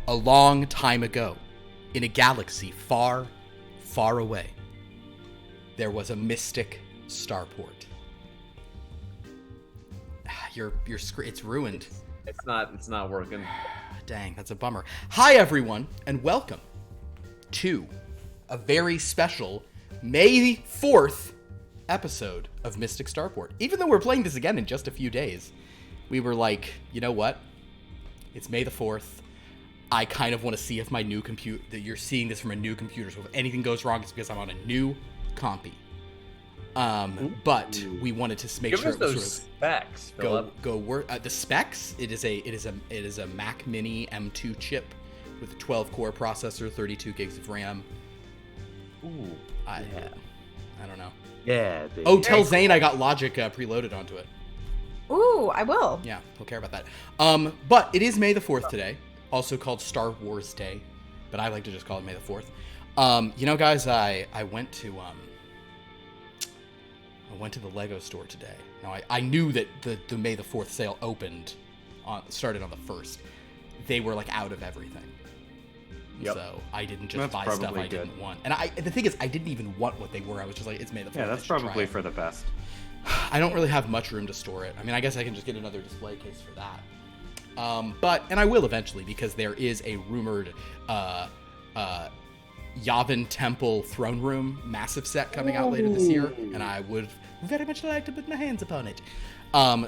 A long time ago, in a galaxy far, far away, there was a mystic starport. Your screen, it's ruined. It's not working. Dang, that's a bummer. Hi everyone, and welcome to a very special May 4th episode of Mystic Starport. Even though we're playing this again in just a few days, we were like, you know what? It's May the 4th. I kind of want to see if my new computer, that you're seeing this from a new computer, so if anything goes wrong, it's because I'm on a new compy. But we wanted to make sure it was those specs, go work. The specs, it is a Mac Mini M2 chip with a 12-core processor, 32 gigs of RAM. Ooh, I don't know. Yeah. Baby. Oh, tell Zane I got Logic preloaded onto it. Ooh, I will. Yeah, he'll care about that. But it is May the 4th today, also called Star Wars Day, but I like to just call it May the 4th. You know, guys, I went to the Lego store today. Now, I knew that the May the 4th sale started on the 1st. They were, like, out of everything. Yep. So I didn't just buy stuff I didn't want. And the thing is, I didn't even want what they were. I was just like, it's May the 4th. Yeah, that's probably for the best. I don't really have much room to store it. I mean, I guess I can just get another display case for that. And I will eventually, because there is a rumored Yavin Temple throne room massive set coming out later this year, and I would very much like to put my hands upon it. I'll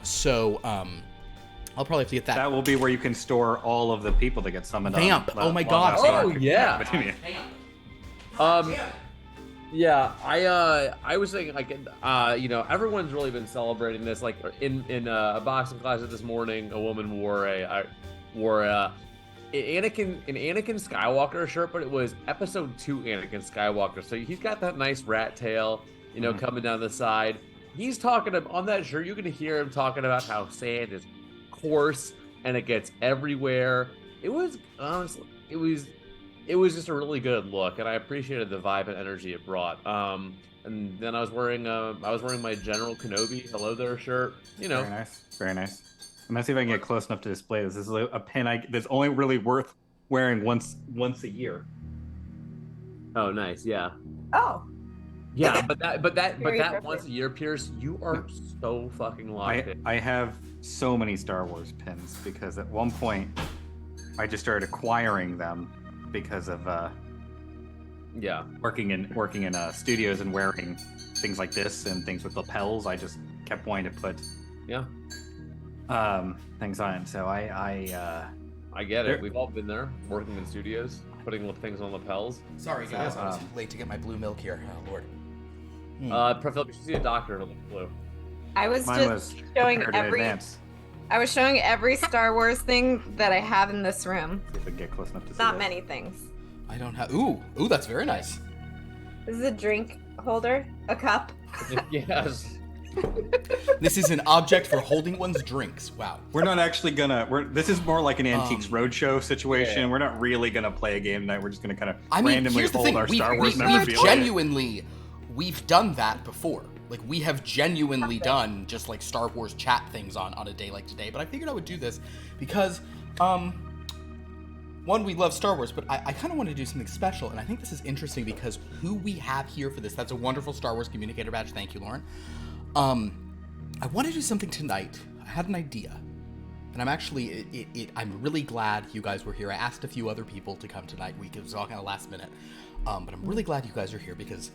probably have to get that. That will be where you can store all of the people that get summoned. Vamp. Oh my god. Oh yeah. I was thinking, like, everyone's really been celebrating this. Like in a boxing class this morning, a woman wore an Anakin Skywalker shirt, but it was Episode 2 Anakin Skywalker. So he's got that nice rat tail, coming down the side. He's talking on that shirt. You can hear him talking about how sand is coarse and it gets everywhere. It was honestly, it was just a really good look, and I appreciated the vibe and energy it brought. And then I was wearing my General Kenobi Hello There shirt. Very nice. I'm gonna see if I can get close enough to display this. This is a pin that's only really worth wearing once a year. Oh, nice. Yeah. Oh. Yeah, but that once a year, Pierce, you are so fucking locked in. I have so many Star Wars pins because at one point I just started acquiring them because of working in studios and wearing things like this and things with lapels. I just kept wanting to put things on. So I get it. We've all been there, working in studios, putting things on lapels. Sorry guys, I was late to get my blue milk here. Oh lord. Philip, you should see a doctor to look blue. I was showing every Star Wars thing that I have in this room. See if we can get close enough to see Not that. many things. I don't have. Ooh, that's very nice. This is a drink holder, a cup. Yes. This is an object for holding one's drinks. Wow. We're not actually this is more like an Antiques Roadshow situation. Yeah. We're not really gonna play a game tonight. We're just gonna kind of randomly hold our Star Wars memorabilia. We've done that before. Like, we have genuinely done just like Star Wars chat things on a day like today. But I figured I would do this because, one, we love Star Wars, but I kind of want to do something special. And I think this is interesting because who we have here for this, that's a wonderful Star Wars communicator badge. Thank you, Lauren. I want to do something tonight. I had an idea. And I'm actually, I'm really glad you guys were here. I asked a few other people to come tonight. It was all kind of last minute. But I'm really glad you guys are here because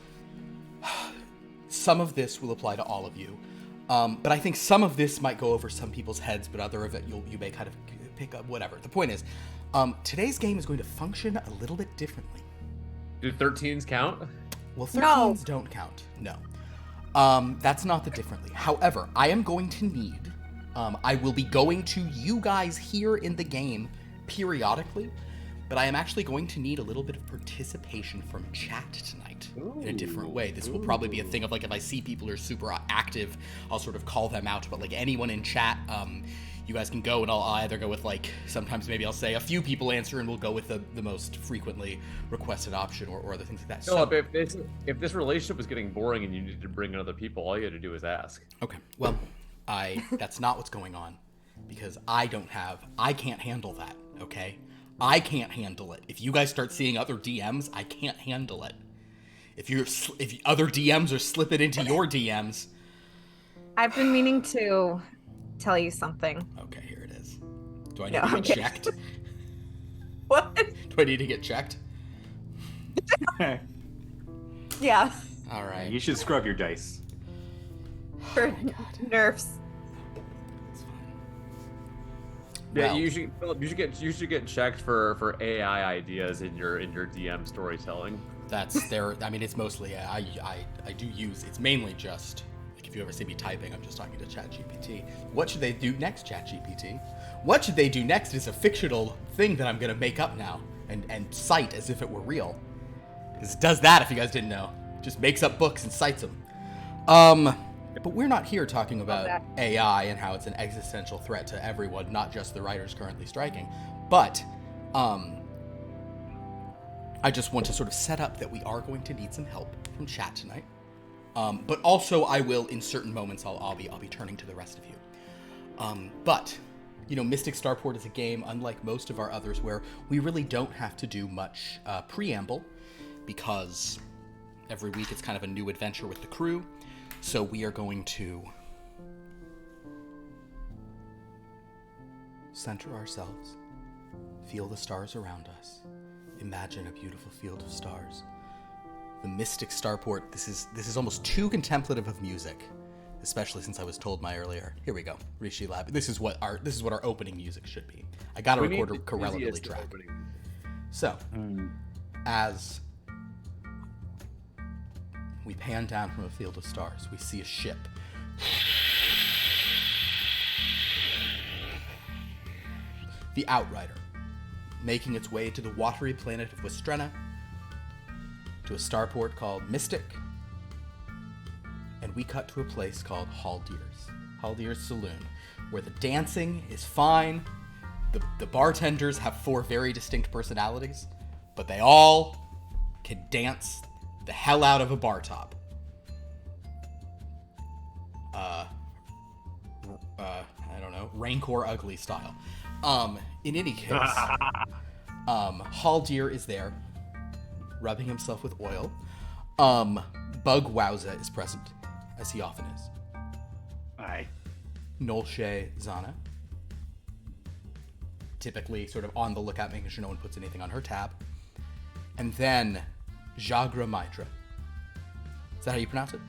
some of this will apply to all of you. But I think some of this might go over some people's heads, but other of it you may kind of pick up, whatever. The point is, today's game is going to function a little bit differently. Do 13s count? Well, 13s don't count, no. That's not the differently. However, I am going to need, I will be going to you guys here in the game periodically, but I am actually going to need a little bit of participation from chat tonight in a different way. This will probably be a thing of, like, if I see people who are super active, I'll sort of call them out, but, like, anyone in chat, you guys can go, and I'll either go with, like, sometimes maybe I'll say a few people answer, and we'll go with the most frequently requested option or other things like that. Philip, if this relationship was getting boring and you needed to bring in other people, all you had to do is ask. Okay, well, that's not what's going on, because I can't handle that, okay? I can't handle it. If you guys start seeing other DMs, I can't handle it. If other DMs are slipping into your DMs. I've been meaning to tell you something. Okay, here it is. Do I No, need to I'm get kidding. checked? What? Do I need to get checked? Yeah, All right. You should scrub your dice. for my God. nerfs. It's fine. Yeah, Well, you should get checked for AI ideas in your DM storytelling. that's there. I mean, it's mostly I do use. It's mainly just like if you ever see me typing, I'm just talking to ChatGPT. What should they do next, ChatGPT? What should they do next is a fictional thing that I'm gonna make up now and cite as if it were real. Because it does that, if you guys didn't know. It just makes up books and cites them. But we're not here talking about AI and how it's an existential threat to everyone, not just the writers currently striking. But I just want to sort of set up that we are going to need some help from chat tonight. But also, I will, in certain moments, I'll be turning to the rest of you. But you know, Mystic Starport is a game, unlike most of our others, where we really don't have to do much preamble, because every week it's kind of a new adventure with the crew. So we are going to center ourselves, feel the stars around us, imagine a beautiful field of stars. The Mystic Starport, this is almost too contemplative of music, especially since I was told earlier. Here we go, Rishi Lab. This is what our opening music should be. I gotta record a relatively track. So, as we pan down from a field of stars, we see a ship. The Outrider, making its way to the watery planet of Westrena, to a starport called Mystic, and we cut to a place called Haldir's Saloon, where the dancing is fine, the bartenders have 4 very distinct personalities, but they all can dance the hell out of a bar top. I don't know, Rancor Ugly style. In any case, Haldir is there, rubbing himself with oil. Bug Wowza is present, as he often is. Aye. Nolshe Zana, typically sort of on the lookout, making sure no one puts anything on her tab. And then Jagra Mydra. Is that how you pronounce it?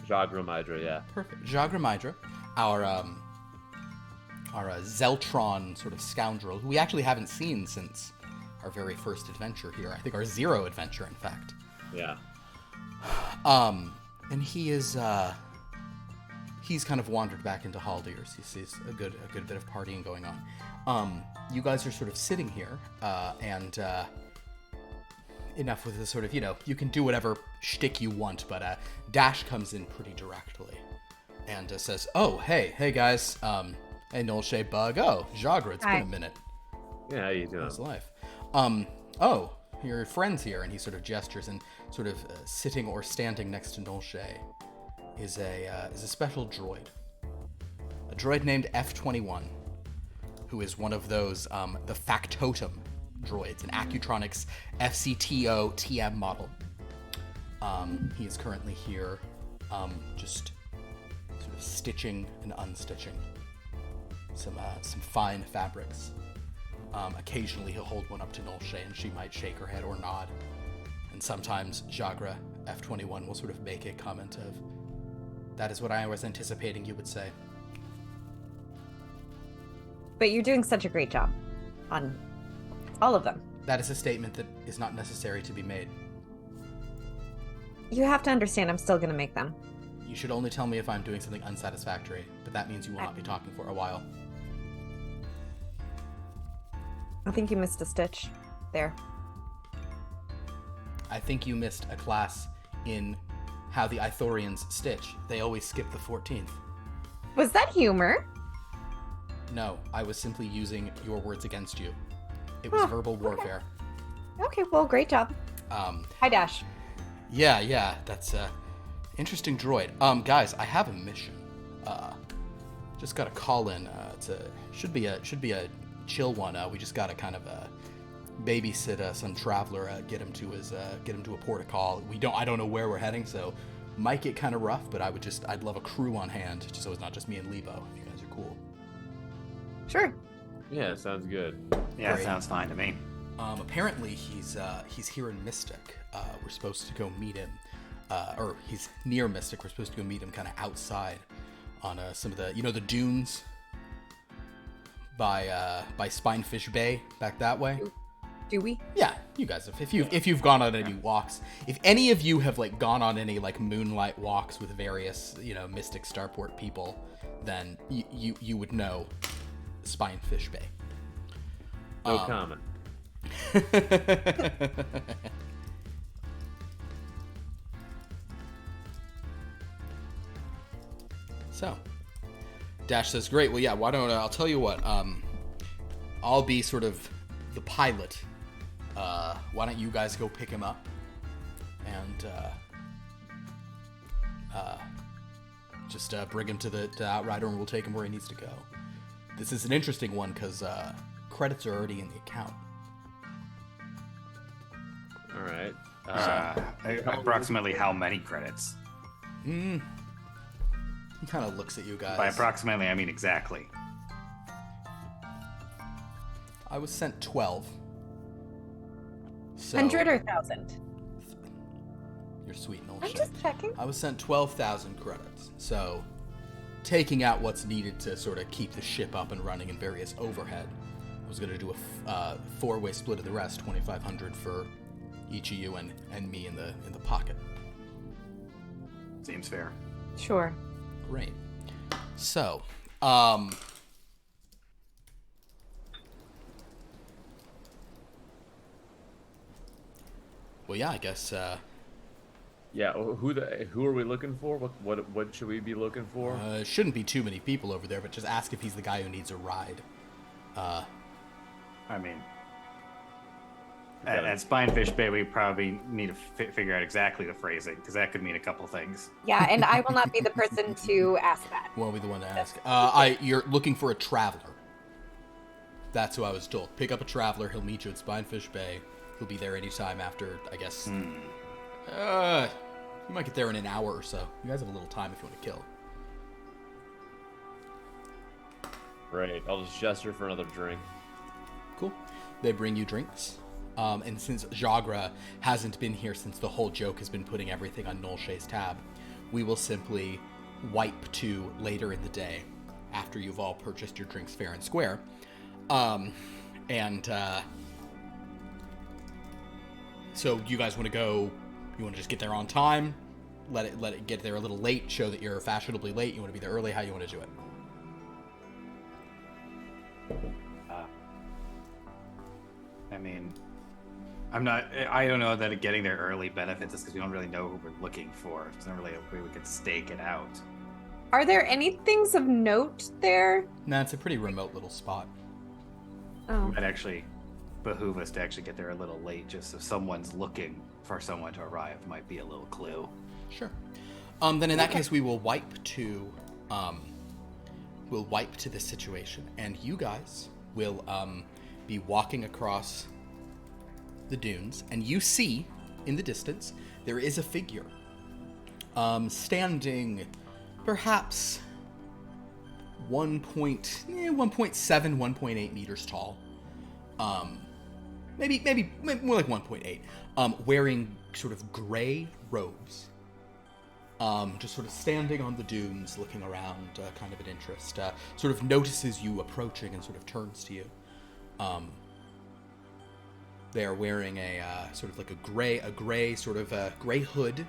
Jagra Mydra, yeah. Perfect. Jagra Mydra, our Zeltron sort of scoundrel, who we actually haven't seen since our very first adventure here. I think our 0 adventure, in fact. Yeah. And he is he's kind of wandered back into Haldir's. He sees a good bit of partying going on. You guys are sort of sitting here, and enough with the sort of, you know, you can do whatever shtick you want, but Dash comes in pretty directly and says, "Oh, hey guys, hey Nolshe, Bug, oh Jagra, it's been a minute. Yeah, how you doing? How's life? Oh, your friend's here," and he sort of gestures, and sort of sitting or standing next to Nolshe is a special droid, a droid named F-21, who is one of those the factotum droids, an Accutronics FCTO TM model. He is currently here, just sort of stitching and unstitching some fine fabrics. Occasionally he'll hold one up to Nolshe and she might shake her head or nod. And sometimes Jagra F-21 will sort of make a comment of, "That is what I was anticipating you would say." But you're doing such a great job on all of them. That is a statement that is not necessary to be made. You have to understand I'm still going to make them. You should only tell me if I'm doing something unsatisfactory, but that means you will not be talking for a while. I think you missed a stitch there. I think you missed a class in how the Ithorians stitch. They always skip the 14th. Was that humor? No, I was simply using your words against you. It was verbal warfare. Okay, well, great job. Hi, Dash. Yeah, that's interesting droid. Guys, I have a mission. Just gotta call in. Should be a chill one. We just gotta kind of babysit some traveler, get him to a port of call. I don't know where we're heading, so might get kind of rough, but I'd love a crew on hand, just so it's not just me and Lebo. If you guys are cool. Sure. Yeah, sounds good. Yeah, Great. sounds fine to me. Apparently he's here in Mystic. We're supposed to go meet him, or he's near Mystic. We're supposed to go meet him kind of outside on some of the the dunes by Spinefish Bay back that way. Do we? Yeah, you guys have. If you've gone on any walks, if any of you have like gone on any like moonlight walks with various Mystic Starport people, then you would know Spinefish Bay. No comment. So, Dash says, "Great. Well, yeah. Why don't I'll tell you what. I'll be sort of the pilot. Why don't you guys go pick him up, and just bring him to the Outrider, and we'll take him where he needs to go. This is an interesting one because credits are already in the account. All right. Approximately how many credits? He kind of looks at you guys. By approximately, I mean exactly. I was sent 12. So 100 or 1,000? You're sweet and old I'm shit. just checking. I was sent 12,000 credits. So, taking out what's needed to sort of keep the ship up and running in various overhead, I was going to do a four-way split of the rest, 2,500 for each of you and me in the pocket. Seems fair. Sure. Great. So, well, yeah, I guess. Yeah. Who are we looking for? What should we be looking for? Shouldn't be too many people over there, but just ask if he's the guy who needs a ride. I mean, at Spinefish Bay, we probably need to figure out exactly the phrasing, because that could mean a couple things. Yeah, and I will not be the person to ask that. Won't be the one to ask. You're looking for a traveler. That's who I was told. Pick up a traveler. He'll meet you at Spinefish Bay. He'll be there anytime after, I guess. You might get there in an hour or so. You guys have a little time if you want to kill. Right. I'll just gesture for another drink. Cool. They bring you drinks. And since Jagra hasn't been here since the whole joke has been putting everything on Nolshe's tab, we will simply wipe to later in the day after you've all purchased your drinks fair and square. So you guys want to go, you want to just get there on time, let it get there a little late, show that you're fashionably late, you want to be there early, how you want to do it? I mean, I don't know that getting there early benefits us because we don't really know who we're looking for. There's not really a way we could stake it out. Are there any things of note there? Nah, it's a pretty remote little spot. Oh. It might actually behoove us to actually get there a little late, just if someone's looking for someone to arrive, might be a little clue. Sure. Then in that case, we will wipe to this situation, and you guys will be walking across the dunes, and you see in the distance there is a figure standing perhaps 1.7, 1.8 meters tall. Maybe more like 1.8. Wearing sort of gray robes. Just sort of standing on the dunes, looking around, kind of an interest. Sort of notices you approaching and sort of turns to you. They are wearing a sort of like a gray sort of gray hood,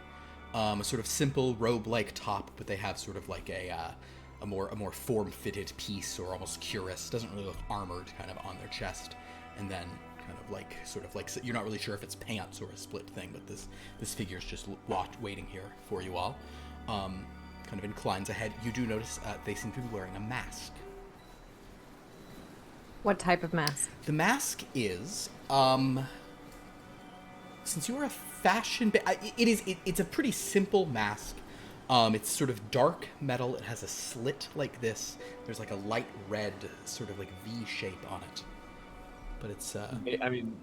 a sort of simple robe-like top, but they have sort of like a more form-fitted piece or almost cuirass. Doesn't really look armored, kind of on their chest, and then kind of like sort of like you're not really sure if it's pants or a split thing, but this figure's just waiting here for you all. Kind of inclines ahead. You do notice they seem to be wearing a mask. What type of mask? The mask is, since you are a fashion, it's a pretty simple mask. It's sort of dark metal. It has a slit like this. There's like a light red sort of like V shape on it. But it's. I mean,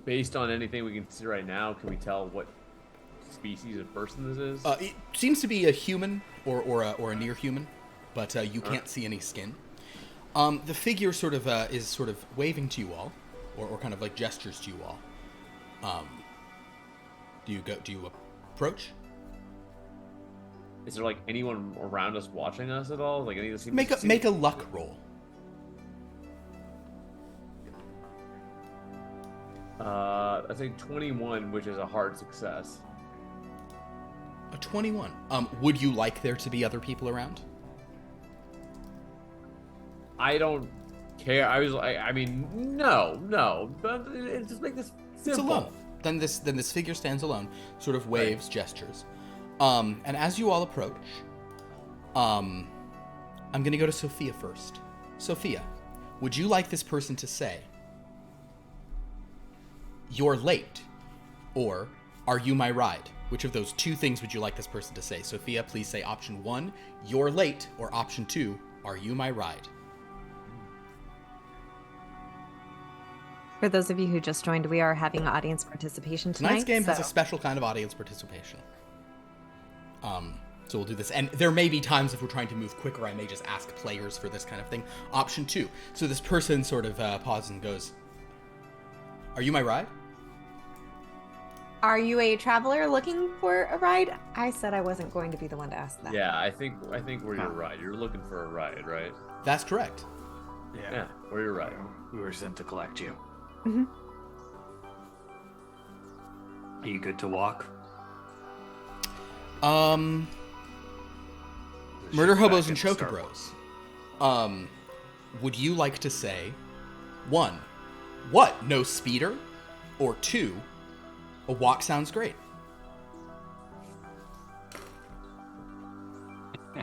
based on anything we can see right now, can we tell what species of person this is? It seems to be a human or a near human, but you can't see any skin. The figure sort of is sort of waving to you all, or kind of like gestures to you all. Do you approach? Is there like anyone around us watching us at all? Like any of the Make a luck roll. I think 21, which is a hard success. A 21. Would you like there to be other people around? I don't care. I mean, no. But just make this simple. It's alone. Then this figure stands alone, sort of waves, gestures. And as you all approach, I'm going to go to Sophia first. Sophia, would you like this person to say, "You're late," or "Are you my ride"? Which of those two things would you like this person to say? Sophia, please say option 1, "You're late," or option 2, "Are you my ride"? For those of you who just joined, we are having audience participation tonight. Tonight's game has a special kind of audience participation. So we'll do this. And there may be times if we're trying to move quicker, I may just ask players for this kind of thing. Option 2. So this person sort of pauses and goes, "Are you my ride?" Are you a traveler looking for a ride? I said I wasn't going to be the one to ask that. Yeah, I think we're your ride. You're looking for a ride, right? That's correct. Yeah, we're your ride. We were sent to collect you. Mm-hmm. Are you good to walk? Murder hobos and Back at chocobros. Would you like to say 1, "What? No speeder?" or 2, "A walk sounds great"?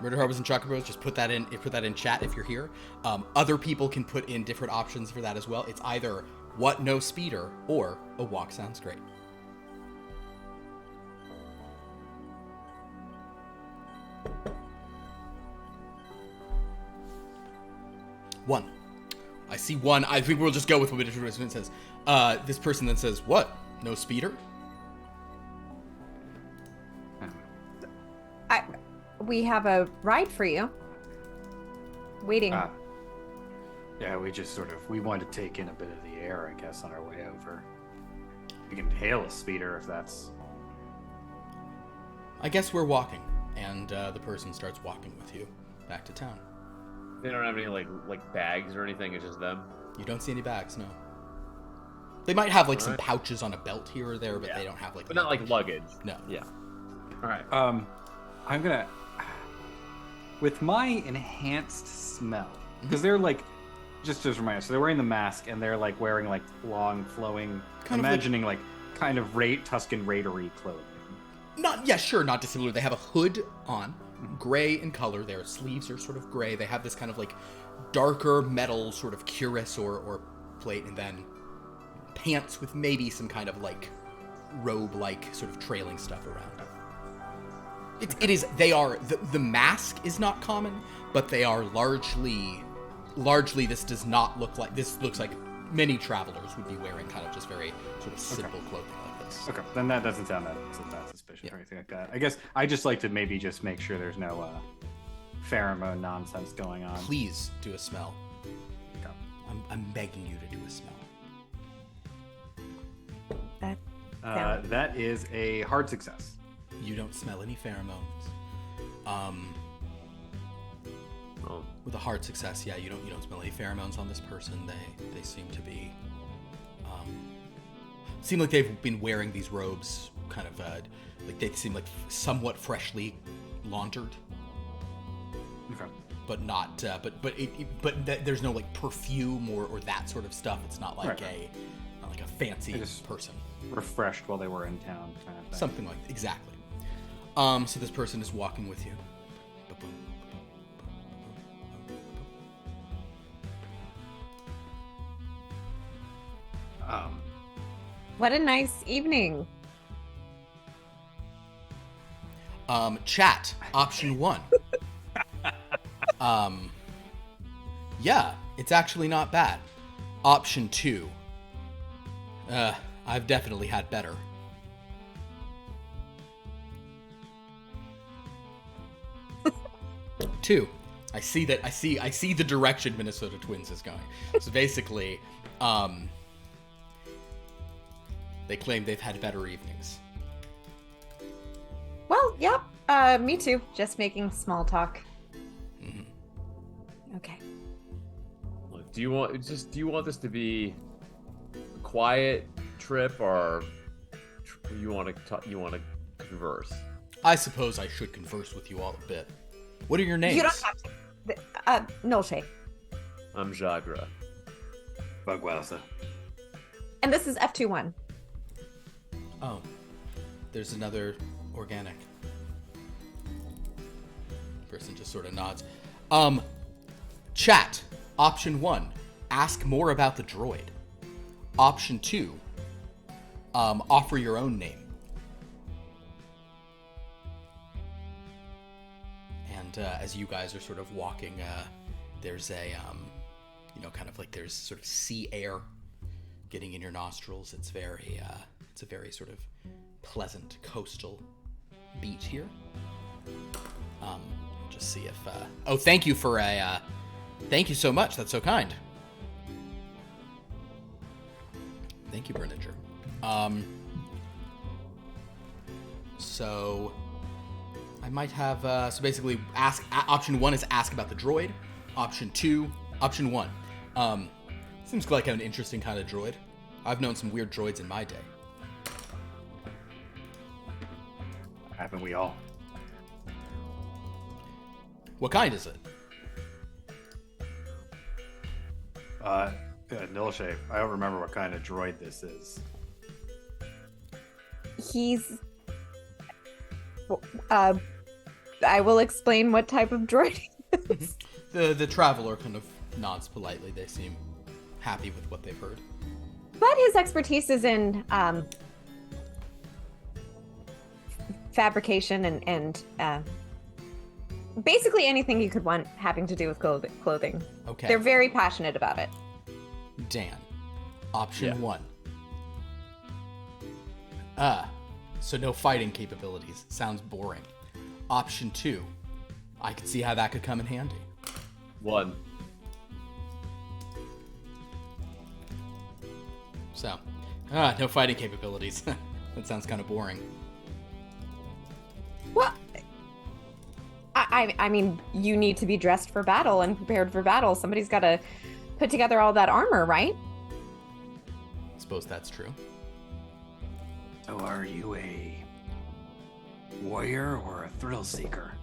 Murder hobos and chocobros, just put that in chat if you're here. Other people can put in different options for that as well. It's either "What? No speeder" or "A walk sounds great." One. I see one. I think we'll just go with what it says. This person then says, "What? No speeder?" We have a ride for you. Waiting. Yeah, we wanted to take in a bit of the air, I guess, on our way over. We can hail a speeder if that's... I guess we're walking, and the person starts walking with you back to town. They don't have any like bags or anything. It's just them. You don't see any bags, no. They might have some Alright. pouches on a belt here or there, but they don't have But not like luggage. No. Yeah. All right. I'm gonna... With my enhanced smell, because they're just remind us, so they're wearing the mask and they're wearing long flowing, imagining kind of Tuscan raidery clothing. Not dissimilar. They have a hood on, gray in color. Their sleeves are sort of gray. They have this kind of darker metal sort of cuirass or plate, and then pants with maybe some kind of robe-like sort of trailing stuff around it. The mask is not common, but they are largely this does not look like, this looks like many travelers would be wearing kind of just very sort of simple clothing like this. Okay, then that doesn't sound that suspicious or anything like that. I guess I just like to maybe just make sure there's no pheromone nonsense going on. Please do a smell. Okay. I'm begging you to do a smell. That is a hard success. You don't smell any pheromones. With a hard success, yeah, you don't smell any pheromones on this person. They seem to be seem like they've been wearing these robes kind of they seem somewhat freshly laundered. Okay. But not there's no perfume or that sort of stuff. It's not not like a fancy person. Refreshed while they were in town, kind of thing. Something like exactly. So this person is walking with you. What a nice evening. Chat option 1. Yeah, it's actually not bad. Option 2. I've definitely had better. Two, I see the direction Minnesota Twins is going. So basically, they claim they've had better evenings. Well, yep. Me too. Just making small talk. Mm-hmm. Okay. Look, do you want this to be a quiet trip, or you want to converse? I suppose I should converse with you all a bit. What are your names? You don't have to. Nolshay. I'm Jagra. Bugwowza. And this is F21. Oh, there's another organic. Person just sort of nods. Chat. Option 1, ask more about the droid. Option 2, offer your own name. And as you guys are sort of walking, there's a, kind of like there's sort of sea air getting in your nostrils. It's a very sort of pleasant coastal beach here. Just see if, oh, thank you for thank you so much. That's so kind. Thank you, Berninger. So I might have, so basically option 1 is ask about the droid. Option 1. Seems like an interesting kind of droid. I've known some weird droids in my day. Haven't we all? What kind is it? Nilshay, I don't remember what kind of droid this is. He's. I will explain what type of droid he is. The traveler kind of nods politely. They seem happy with what they've heard. But his expertise is in fabrication and basically anything you could want having to do with clothing. Okay. They're very passionate about it. Dan. Option 1. So no fighting capabilities. Sounds boring. Option 2. I could see how that could come in handy. 1. So, no fighting capabilities. That sounds kind of boring. Well, I mean, you need to be dressed for battle and prepared for battle. Somebody's got to put together all that armor, right? Suppose that's true. So are you a warrior or a thrill seeker?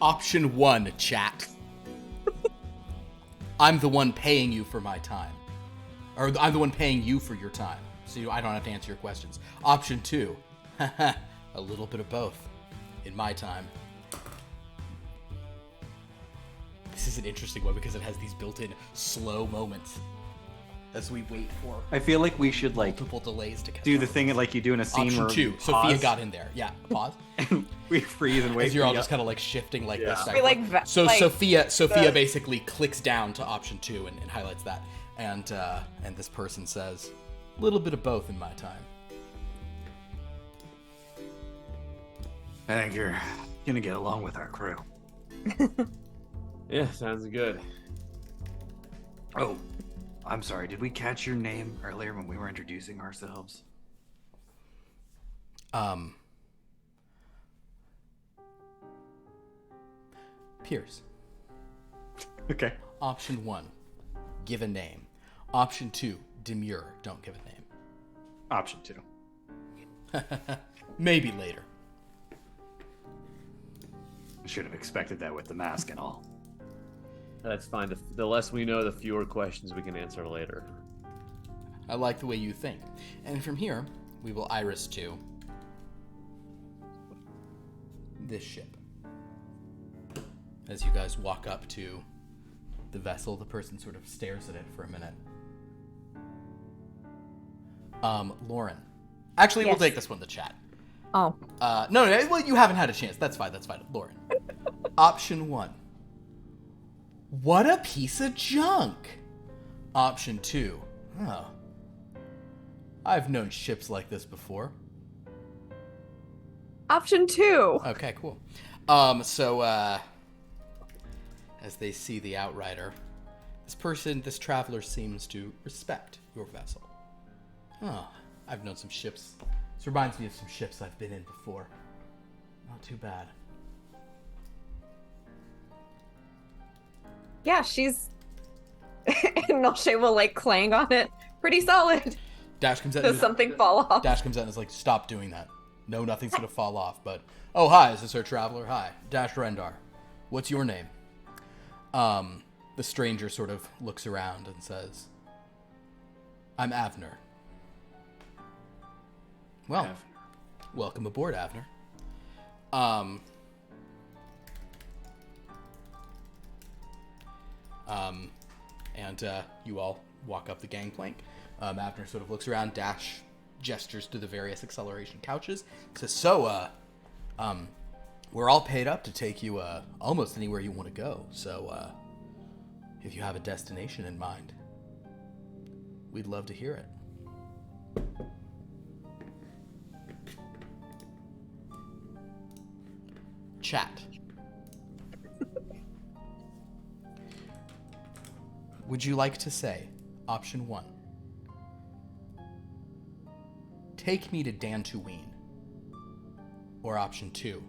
Option 1, chat. I'm the one paying you for my time. Or I'm the one paying you for your time. So I don't have to answer your questions. Option 2, a little bit of both. In my time. This is an interesting one because it has these built-in slow moments as we wait for I feel like we should multiple delays to catch do up. the thing like you do in a scene Option where 2, you Sophia pause, got in there. Yeah, pause. and we freeze and wait. As you're for all you. just kind of like shifting like this. We So like Sophia basically clicks down to option 2 and highlights that, and this person says, "A little bit of both in my time." I think you're gonna get along with our crew. Yeah, sounds good. Oh, I'm sorry. Did we catch your name earlier when we were introducing ourselves? Pierce. Okay. Option 1, give a name. Option 2, demure, don't give a name. Option 2. Maybe later. I should have expected that with the mask and all. That's fine. The less we know, the fewer questions we can answer later. I like the way you think. And from here, we will iris to this ship. As you guys walk up to the vessel, the person sort of stares at it for a minute. Lauren. Actually, Yes. we'll take this one to chat. Oh, No, well, you haven't had a chance. That's fine. Lauren. Option 1. What a piece of junk. Option 2. Oh. I've known ships like this before. Option 2. Okay, cool. So, as they see the outrider, this traveler seems to respect your vessel. Oh, I've known some ships. This reminds me of some ships I've been in before. Not too bad. Yeah, she's... and Milshay will, like, clang on it. Pretty solid. Dash comes out. Does something fall off? Dash comes out and is like, stop doing that. No, nothing's gonna fall off. But, oh, hi, is this our traveler? Hi, Dash Rendar. What's your name? The stranger sort of looks around and says, I'm Avner. Well, welcome aboard, Avner. And you all walk up the gangplank. Avner sort of looks around. Dash gestures to the various acceleration couches. Says, so, we're all paid up to take you almost anywhere you want to go. So, if you have a destination in mind, we'd love to hear it. Chat. Would you like to say, option 1, take me to Dantooine? Or option 2,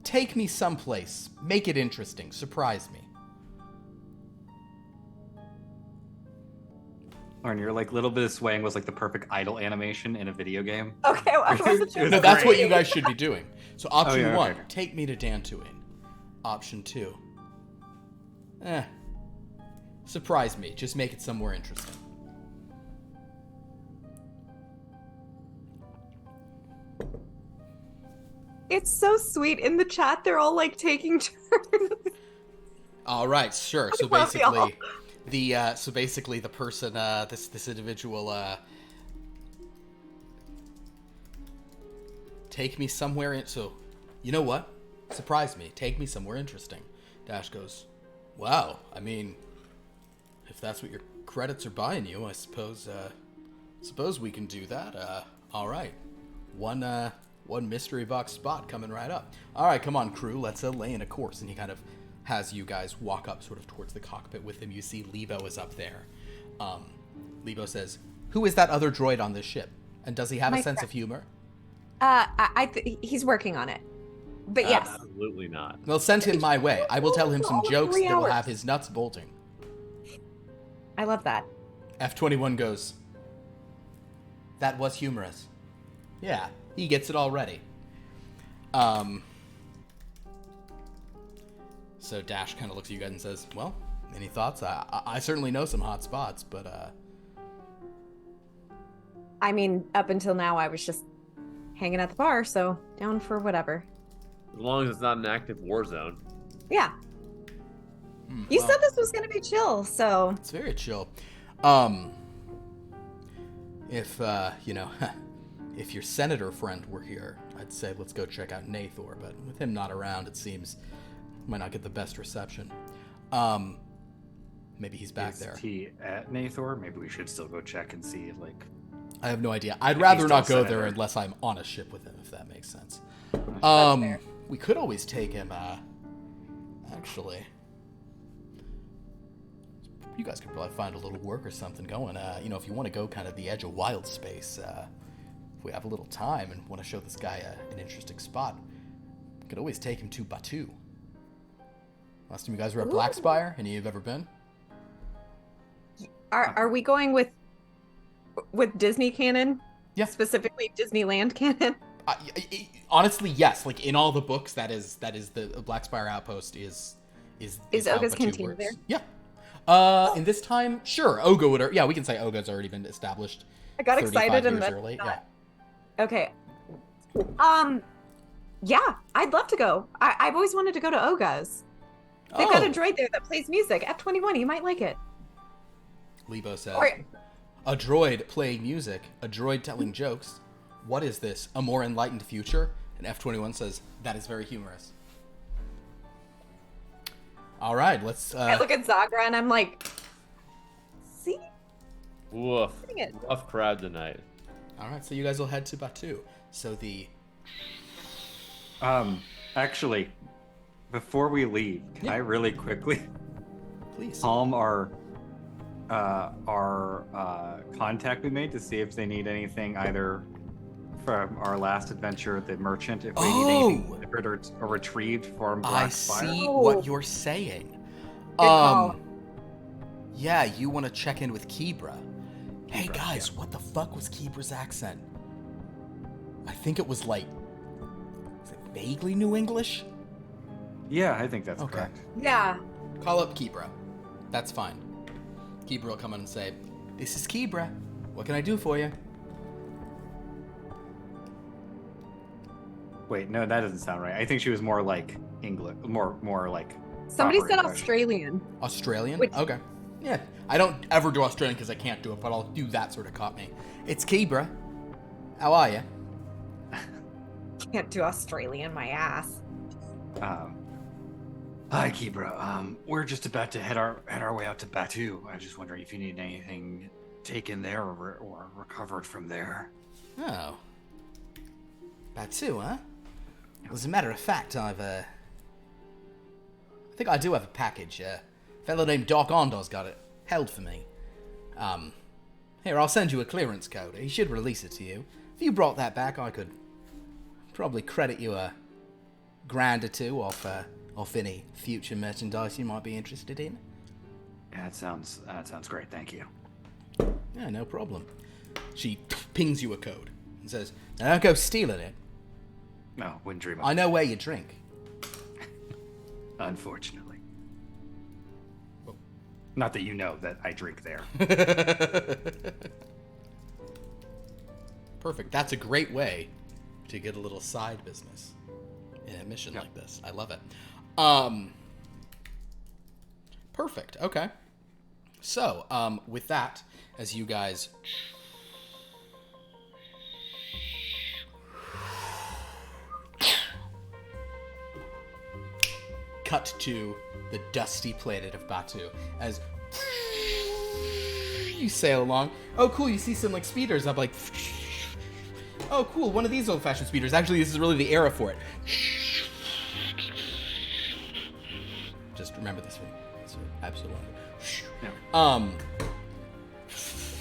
take me someplace, make it interesting, surprise me. Lauren, your like little bit of swaying was like the perfect idle animation in a video game. Okay, well, I wasn't sure. No, that's what you guys should be doing. So option yeah, 1, okay. take me to Dantooine. Option 2, surprise me, just make it somewhere interesting. It's so sweet. In the chat, they're all, like, taking turns. All right, sure. So love y'all. basically the person, this individual, take me somewhere. So, you know what? Surprise me. Take me somewhere interesting. Dash goes, wow. I mean, if that's what your credits are buying you, I suppose we can do that. All right. One mystery box spot coming right up. All right, come on, crew. Let's lay in a course. And he kind of has you guys walk up sort of towards the cockpit with him. You see Lebo is up there. Lebo says, who is that other droid on this ship? And does he have a sense of humor? He's working on it. But yes. Absolutely not. Well, send him my way. I will tell him some All jokes 3 that will hours. have his nuts bolting. I love that. F-21 goes, that was humorous. Yeah, he gets it already. So Dash kind of looks at you guys and says, well, any thoughts? I certainly know some hot spots, but I mean, up until now, I was just hanging at the bar, so down for whatever. As long as it's not an active war zone. Yeah. You well, said this was going to be chill, so... it's very chill. If, if your senator friend were here, I'd say let's go check out Nathor, but with him not around, it seems might not get the best reception. Maybe he's back there. Is he at Nathor? Maybe we should still go check and see, like... I have no idea. I'd If rather he's not still go there senator. unless I'm on a ship with him, if that makes sense. fair. We could always take him, actually. You guys could probably find a little work or something going. If you want to go kind of the edge of wild space, if we have a little time and want to show this guy an interesting spot, we could always take him to Batu. Last time you guys were at Blackspire, any of you have ever been? Are we going with Disney canon? Yeah. Specifically Disneyland canon? Honestly, yes. Like in all the books, that is the Blackspire Outpost is how Oga's Batu Cantina works. there? Yeah. In this time, sure. Oga would. Yeah, we can say Oga's already been established. I got 35 excited and years then early. not. Yeah. Okay. Yeah, I'd love to go. I've always wanted to go to Oga's. They've got a droid there that plays music. F-21, you might like it. Lebo says, Or- a droid playing music, a droid telling jokes. What is this? A more enlightened future? And F-21 says, that is very humorous. All right, let's. I look at Zagra and I'm like, see? Woof. Dang it. Rough crowd tonight. All right, so you guys will head to Batu. So the. Actually, before we leave, can I really quickly Please. calm our contact we made to see if they need anything either from our last adventure, the merchant, if we need anything delivered or retrieved from I Blackspire? see what you're saying. call. Yeah, you want to check in with Kibra. Hey Kibra, guys, what the fuck was Kibra's accent? I think it was like, is it vaguely New English? Yeah, I think that's Okay. correct. Yeah. Call up Kibra. That's fine. Kibra will come in and say, "This is Kibra. What can I do for you?" Wait, no, that doesn't sound right. I think she was more like English, more like. Somebody proper said English. Australian. Australian? Which- Okay. Yeah. I don't ever do Australian because I can't do it, but I'll do that sort of Cockney. It's Kibra. How are you? Can't do Australian, my ass. Hi, Kibra. We're just about to head our way out to Batu. I was just wondering if you need anything taken there or recovered from there. Oh. Batu, huh? As a matter of fact, I think I do have a package. A fellow named Doc Ondo's got it held for me. Here, I'll send you a clearance code. He should release it to you. If you brought that back, I could probably credit you a grand or two off any future merchandise you might be interested in. Yeah, that sounds great. Thank you. Yeah, no problem. She pings you a code and says, "Now don't go stealing it. No, wouldn't dream of I it. know where you drink." Unfortunately. Not that you know that I drink there. Perfect. That's a great way to get a little side business in a mission like this. I love it. Perfect. Okay. So, with that, as you guys cut to the dusty planet of Batu, as you sail along. Oh, cool! You see some like speeders up, like. Oh, cool! One of these old-fashioned speeders. Actually, this is really the era for it. Just remember this one. It's absolutely. Yeah.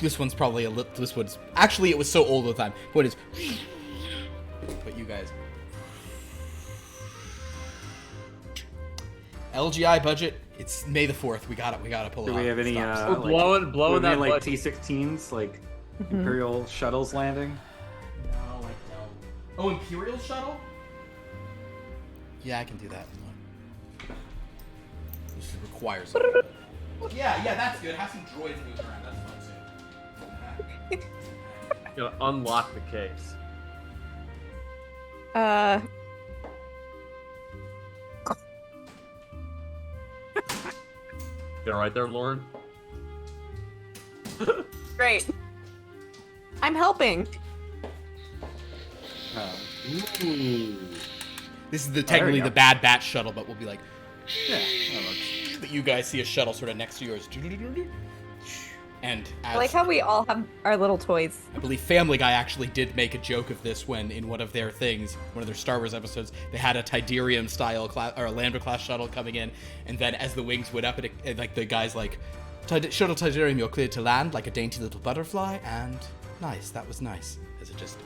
This one's probably a little. This one's actually it was so old at the time. What is? But you guys. LGI budget. It's May the 4th. We got it. We got to pull it Do off. we have any Stop. blowing that like budget. T-16s, like Imperial shuttles landing? No, I don't. Oh, Imperial shuttle? Yeah, I can do that. This requires it. Yeah, that's good. Have some droids move around. That's fun too. Gonna unlock the case. You all right there, Lauren? Great. I'm helping. Ooh. This is there technically we go. the Bad Batch shuttle, but we'll be like, Yeah, that works. but you guys see a shuttle sort of next to yours. And I as like how we all have our little toys. I believe Family Guy actually did make a joke of this when, in one of their things, one of their Star Wars episodes, they had a Tidarium style class or a Lambda class shuttle coming in, and then as the wings went up, it like the guy's like, "Shuttle Tidarium, you're cleared to land," like a dainty little butterfly, and nice, that was nice, as it just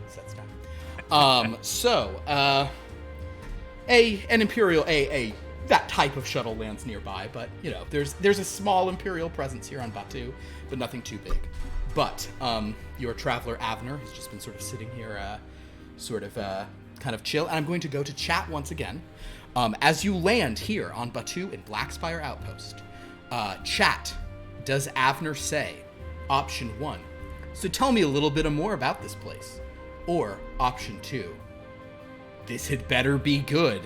sets down. An Imperial that type of shuttle lands nearby, but you know, there's a small Imperial presence here on Batu, but nothing too big. But your traveler Avner has just been sort of sitting here, kind of chill, and I'm going to go to chat once again. As you land here on Batu in Blackspire Outpost, chat, does Avner say option 1? So tell me a little bit more about this place, or option 2? This had better be good.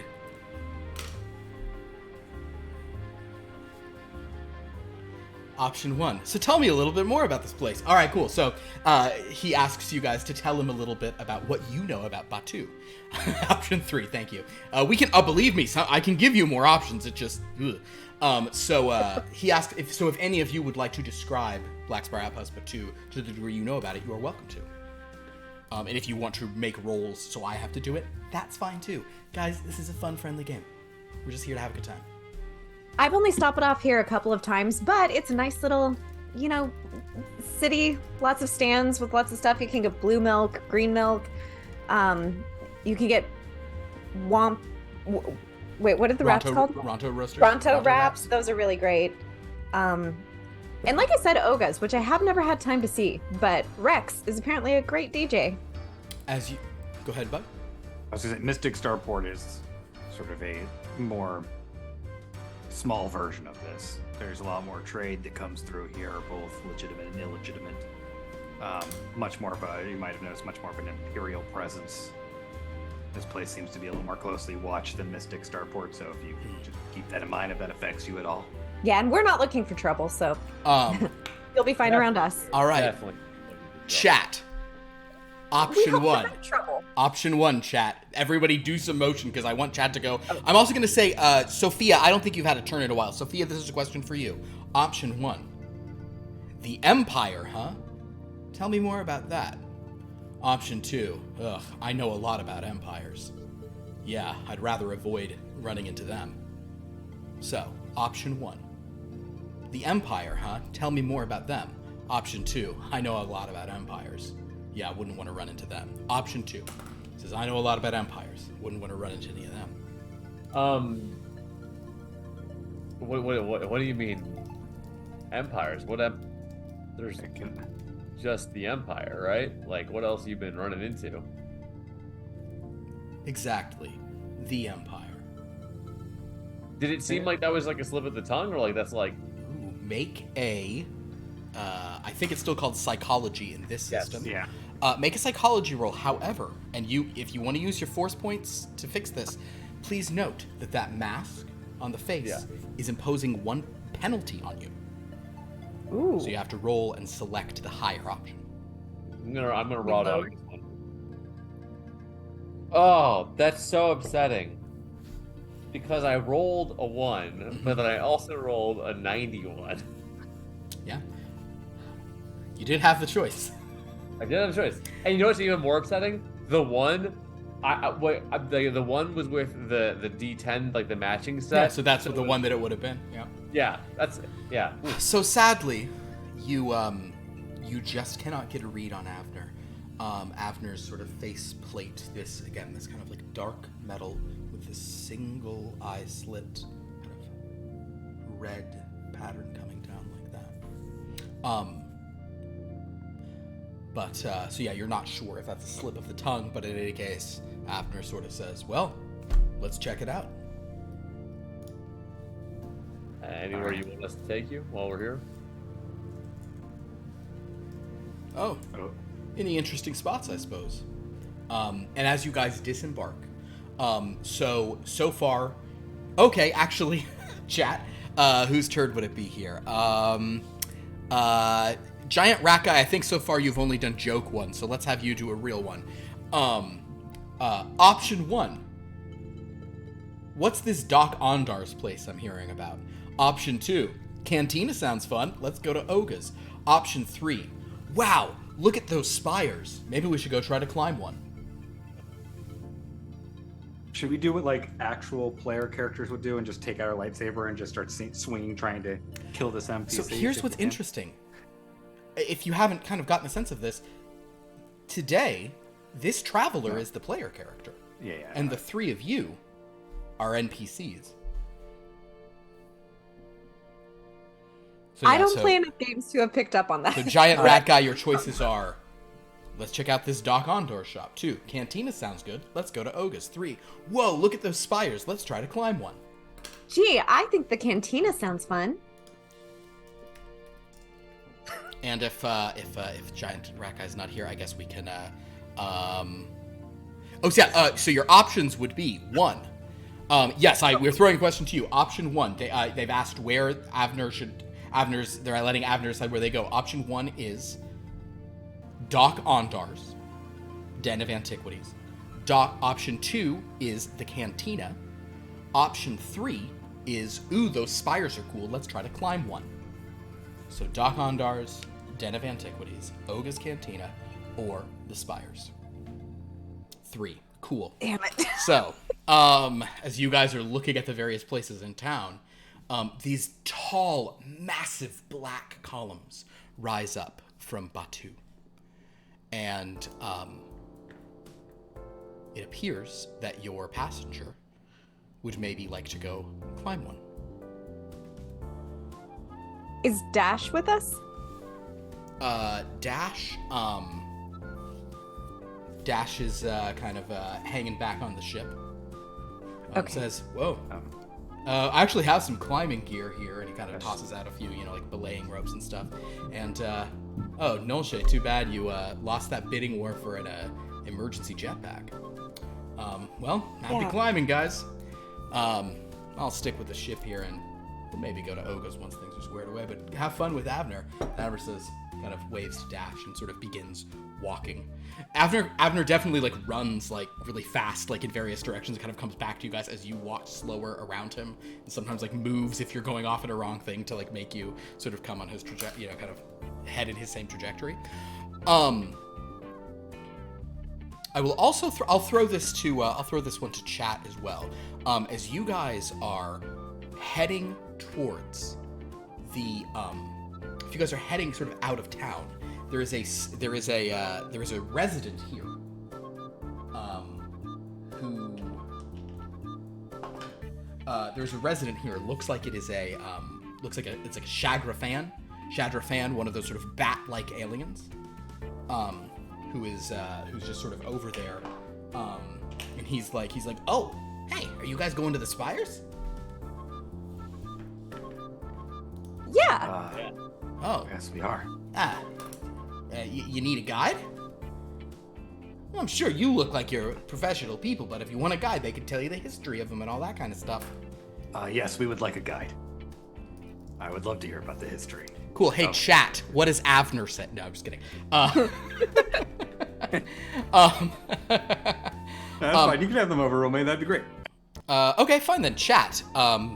Option 1. So tell me a little bit more about this place. All right, cool. So he asks you guys to tell him a little bit about what you know about Batu. Option 3. Thank you. We can, believe me, so I can give you more options. It just, ugh. He asked if any of you would like to describe Black Spire Outpost Batu to the degree you know about it, you are welcome to. And if you want to make rolls so I have to do it, that's fine too. Guys, this is a fun, friendly game. We're just here to have a good time. I've only stopped off here a couple of times, but it's a nice little, city. Lots of stands with lots of stuff. You can get blue milk, green milk. You can get wait, what are the wraps called? Ronto roasters. Ronto wraps. Those are really great. And like I said, Ogas, which I have never had time to see, but Rex is apparently a great DJ. Go ahead, Bug. I was going to say, Mystic Starport is sort of a more small version of this. There's a lot more trade that comes through here, both legitimate and illegitimate. Much more of you might have noticed, much more of an imperial presence. This place seems to be a little more closely watched than Mystic Starport, so if you just keep that in mind, if that affects you at all. Yeah, and we're not looking for trouble, so you'll be fine around us. All right. Definitely. Chat. We Option hope 1. to prevent trouble. Option 1, chat. Everybody do some motion because I want chat to go. I'm also going to say, Sophia, I don't think you've had a turn in a while. Sophia, this is a question for you. Option 1. The Empire, huh? Tell me more about that. Option 2. Ugh, I know a lot about empires. Yeah, I'd rather avoid running into them. So, option 1. The Empire, huh? Tell me more about them. Option 2. I know a lot about empires. Yeah, I wouldn't want to run into them. Option 2 says, I know a lot about empires. Wouldn't want to run into any of them. What do you mean? Empires? There's just the Empire, right? Like, what else have you been running into? Exactly. The Empire. Did it seem like that was like a slip of the tongue, or like that's like... Ooh, make a... I think it's still called psychology in this system. Yeah. Make a psychology roll, however, and if you want to use your force points to fix this, please note that mask on the face is imposing 1 penalty on you. Ooh. So you have to roll and select the higher option. I'm gonna raw dog this one. Oh, that's so upsetting. Because I rolled a 1, but then I also rolled a 91. Yeah. You did have the choice. I did have a choice. And you know what's even more upsetting? The 1, the 1 was with the D10, like the matching set. Yeah, so that's the one that it would have been. Yeah. Yeah, that's yeah. So sadly, you just cannot get a read on Avner. Avner's sort of face plate, this kind of like dark metal with this single eye slit, kind of red pattern coming down like that. So yeah, you're not sure if that's a slip of the tongue, but in any case, Avner sort of says, well, let's check it out. Anywhere you want us to take you while we're here? Oh. Any interesting spots, I suppose. And as you guys disembark, so far, okay, actually, chat, whose turn would it be here? Giant Rat Guy, I think so far you've only done joke 1, so let's have you do a real one. Option 1. What's this Doc Ondar's place I'm hearing about? Option 2. Cantina sounds fun. Let's go to Oga's. Option 3. Wow, look at those spires. Maybe we should go try to climb one. Should we do what like actual player characters would do and just take out our lightsaber and just start swinging, trying to kill this NPC? So here's what's interesting. If you haven't kind of gotten a sense of this, today, this traveler is the player character. Yeah. And the 3 of you are NPCs. So, I don't play enough games to have picked up on that. So Giant Rat Guy, your choices are, let's check out this Doc Ondor shop. 2, Cantina sounds good. Let's go to Oga's. 3, whoa, look at those spires. Let's try to climb one. Gee, I think the Cantina sounds fun. And if Giant Rat Guy's not here, I guess we can, so your options would be 1. We're throwing a question to you. Option 1, they've asked where Avner They're letting Avner decide where they go. Option 1 is Doc Ondar's Den of Antiquities. Option 2 is the Cantina. Option 3 is, ooh, those spires are cool. Let's try to climb one. So Doc Ondar's Den of Antiquities, Oga's Cantina, or the spires. 3. Cool. Damn it. So, as you guys are looking at the various places in town, these tall, massive black columns rise up from Batu. And it appears that your passenger would maybe like to go climb one. Is Dash with us? Dash is kind of hanging back on the ship. Okay. Says, whoa. I actually have some climbing gear here, and he kind of tosses out a few, like belaying ropes and stuff. And, oh, Nolshe, too bad you lost that bidding war for an emergency jetpack. Well, happy climbing, guys. I'll stick with the ship here, and we'll maybe go to Oga's once things are squared away, but have fun with Avner. Avner says, kind of waves to Dash and sort of begins walking. Avner definitely runs really fast in various directions. It kind of comes back to you guys as you walk slower around him, and sometimes moves if you're going off at a wrong thing to make you sort of come on his trajectory, kind of head in his same trajectory. I will also I'll throw this one to chat as well. As you guys are heading towards the if you guys are heading sort of out of town, there is a resident here who there's a resident here. Looks like it's a Shadrafan. Shadrafan, one of those sort of bat-like aliens, who's just sort of over there, and he's like, oh, hey, are you guys going to the spires? Yeah. Oh, Yes, we are. You need a guide? Well, I'm sure you look like you're professional people, but if you want a guide, they can tell you the history of them and all that kind of stuff. Yes, we would like a guide. I would love to hear about the history. Cool. Hey, chat. What does Avner say? No, I'm just kidding. That's fine. You can have them over, Romain. That'd be great. Okay, fine then. Chat.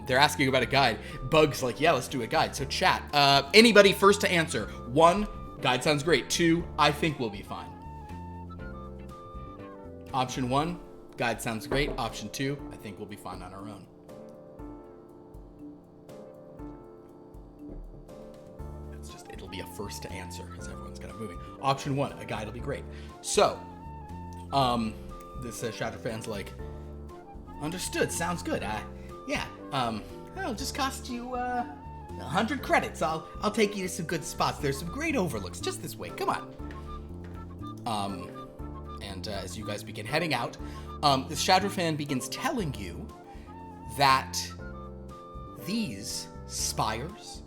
They're asking about a guide. Bug's like, yeah, let's do a guide. So chat. Anybody first to answer. 1, guide sounds great. 2, I think we'll be fine. Option 1, guide sounds great. Option 2, I think we'll be fine on our own. It'll be a first to answer as everyone's kind of moving. Option 1, a guide will be great. So, this Shadrafan's like, understood, sounds good. It'll just cost you 100 credits. I'll take you to some good spots. There's some great overlooks just this way. Come on. And as you guys begin heading out, this Shadrafan begins telling you that these spires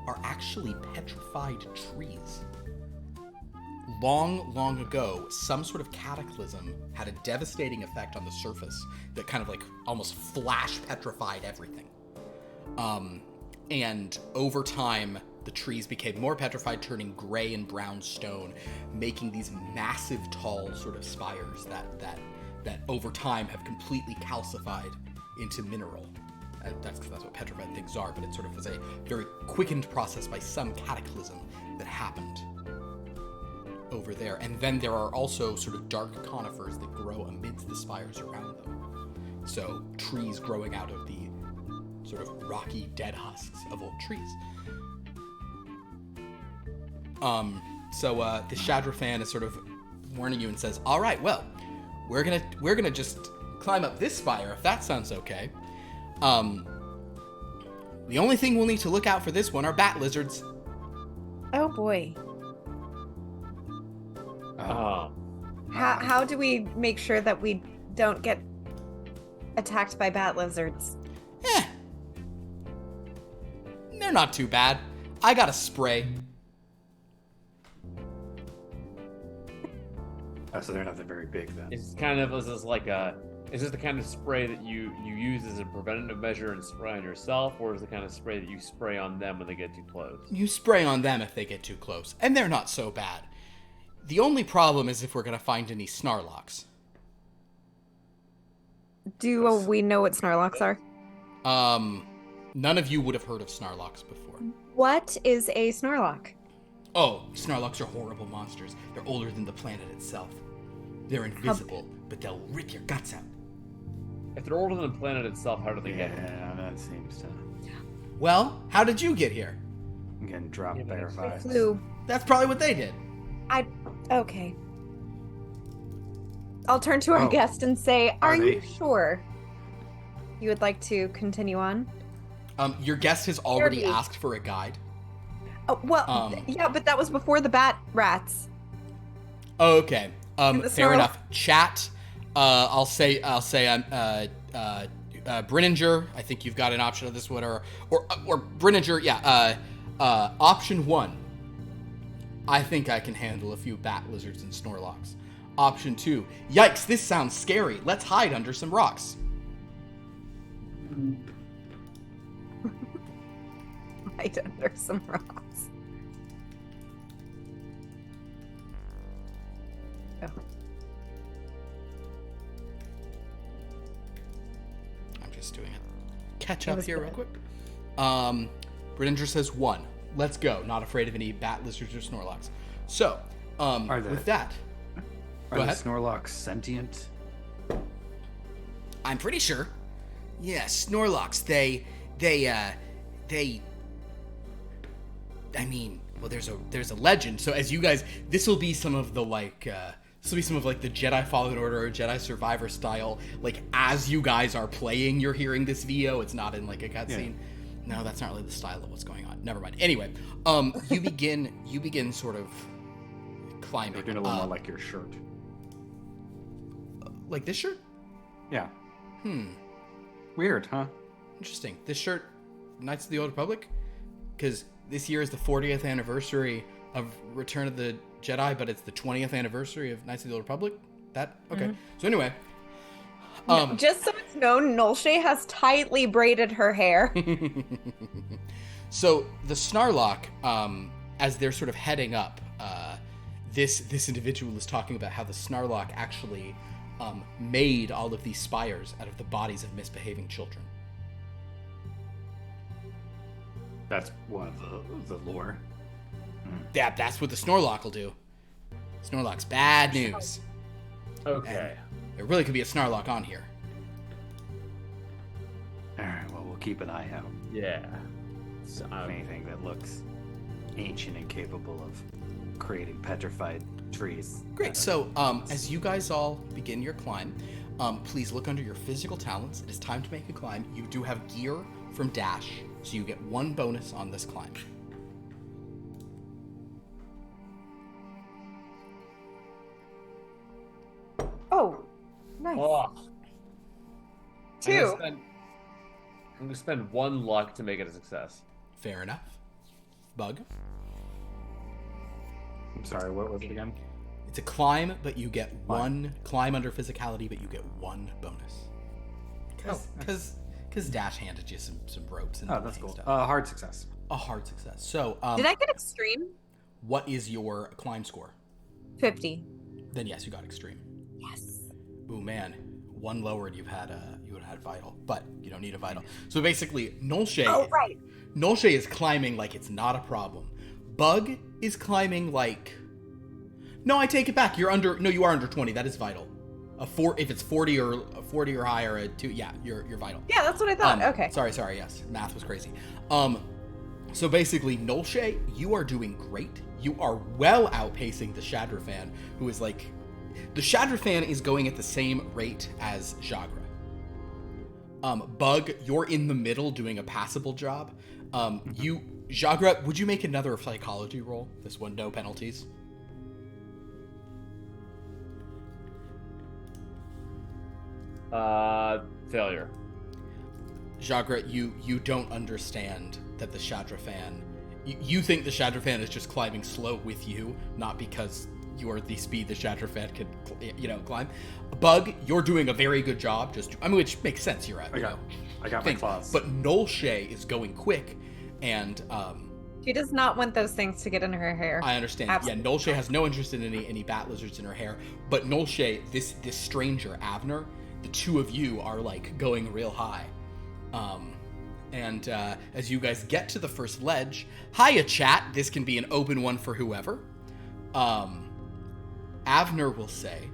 are actually petrified trees. Long ago, some sort of cataclysm had a devastating effect on the surface that kind of almost flash petrified everything. And over time, the trees became more petrified, turning gray and brown stone, making these massive, tall sort of spires that over time have completely calcified into mineral. That's what petrified things are, but it sort of was a very quickened process by some cataclysm that happened over there. And then there are also sort of dark conifers that grow amidst the spires around them. So trees growing out of the sort of rocky, dead husks of old trees. So the Shadrafan is sort of warning you and says, all right, well, we're gonna just climb up this spire if that sounds okay. The only thing we'll need to look out for this one are bat lizards. Oh boy. How do we make sure that we don't get attacked by bat lizards? They're not too bad. I got a spray. So they're not that very big then. It's kind of this is like a Is this the kind of spray that you use as a preventative measure and spray on yourself, or is it the kind of spray that you spray on them when they get too close? You spray on them if they get too close, and they're not so bad. The only problem is if we're gonna find any snarlocks. Do we know what Snarlocks are? None of you would have heard of snarlocks before. What is a Snarlock? Oh, snarlocks are horrible monsters. They're older than the planet itself. They're invisible, but they'll rip your guts out. If they're older than the planet itself, how do they get here? Yeah, that seems to. Well, how did you get here? I'm getting dropped bear I vibes. flew. That's probably what they did. Okay. I'll turn to our Oh. guest and say, "Are you they- sure you would like to continue on?" Your guest has already Kirby. asked for a guide. Oh, well, yeah, but that was before the bat rats. Okay. And the Fair snarl- enough. Chat. I'll say. Brenninger. I think you've got an option of this one, or Brenninger. Yeah. Option 1. I think I can handle a few bat lizards and snorlocks. Option 2. Yikes! This sounds scary. Let's hide under some rocks. Right under some rocks. Oh. I'm just doing a catch It up was here real good. quick. Brenninger says 1. Let's go. Not afraid of any bat lizards or snorlocks. So, Are they- with that, Are Go the ahead. Snorlocks sentient? I'm pretty sure. Yeah, Snorlocks. They. I mean, well, there's a legend. So as you guys, this will be some of the this will be some of like the Jedi Fallen Order or Jedi Survivor style. Like as you guys are playing, you're hearing this VO. It's not in like a cutscene. No, that's not really the style of what's going on. Never mind. Anyway, you begin sort of climbing. You're doing a little more like your shirt. Like this shirt. Yeah. Weird, huh? Interesting. This shirt, Knights of the Old Republic, because this year is the 40th anniversary of Return of the Jedi, but it's the 20th anniversary of Knights of the Old Republic. That okay. So anyway, Just so it's known, Nolshay has tightly braided her hair. so the Snarlock, as they're sort of heading up, this individual is talking about how the Snarlock actually made all of these spires out of the bodies of misbehaving children. That's one of the lore. Yeah, that's what the Snorlock will do. Snorlock's bad news. Okay. There really could be a Snarlock on here. Alright, well, we'll keep an eye out. Yeah. So, For anything that looks ancient and capable of creating petrified trees. Great. So, as you guys all begin your climb, please look under your physical talents. It is time to make a climb. You do have gear from Dash, so you get 1 bonus on this climb. Oh, nice. oh. 2. I'm gonna spend 1 luck to make it a success. Fair enough. Bug. I'm sorry, what was it again? It's a climb, but you get 1 climb under physicality, but you get 1 bonus. Because Dash handed you some ropes and Oh, that's cool. stuff. Hard success. A hard success. So, Did I get extreme? what is your climb score? 50. Then yes, you got extreme. Yes. Ooh man, 1 lower and you would have had vital, but you don't need a vital. So basically, Nolshay. Oh, right. Nolshay is climbing like it's not a problem. Bug is climbing like. No, I take it back. You're under. No, you are under 20. That is vital. If it's 40 or higher, a 2. Yeah, you're vital. Yeah, that's what I thought. Okay. Sorry. Yes, math was crazy. So basically, Nolshay, you are doing great. You are well outpacing the Shadrafan, who is like. The Shadrafan is going at the same rate as Jagra. Bug, you're in the middle doing a passable job. Jagra, would you make another psychology roll? This one, no penalties. Failure. Jagra, you don't understand that the Shadrafan. You think the Shadrafan is just climbing slow with you, not because you're the speed the Shatterfed can, climb. Bug, you're doing a very good job. Which makes sense. You're at. I got my claws. But Nolshay is going quick, and she does not want those things to get in her hair. I understand. Absolutely. Yeah, Nolshay has no interest in any bat lizards in her hair. But Nolshay, this stranger Avner, the two of you are like going real high. And as you guys get to the first ledge, hiya chat. This can be an open one for whoever. Avner will say.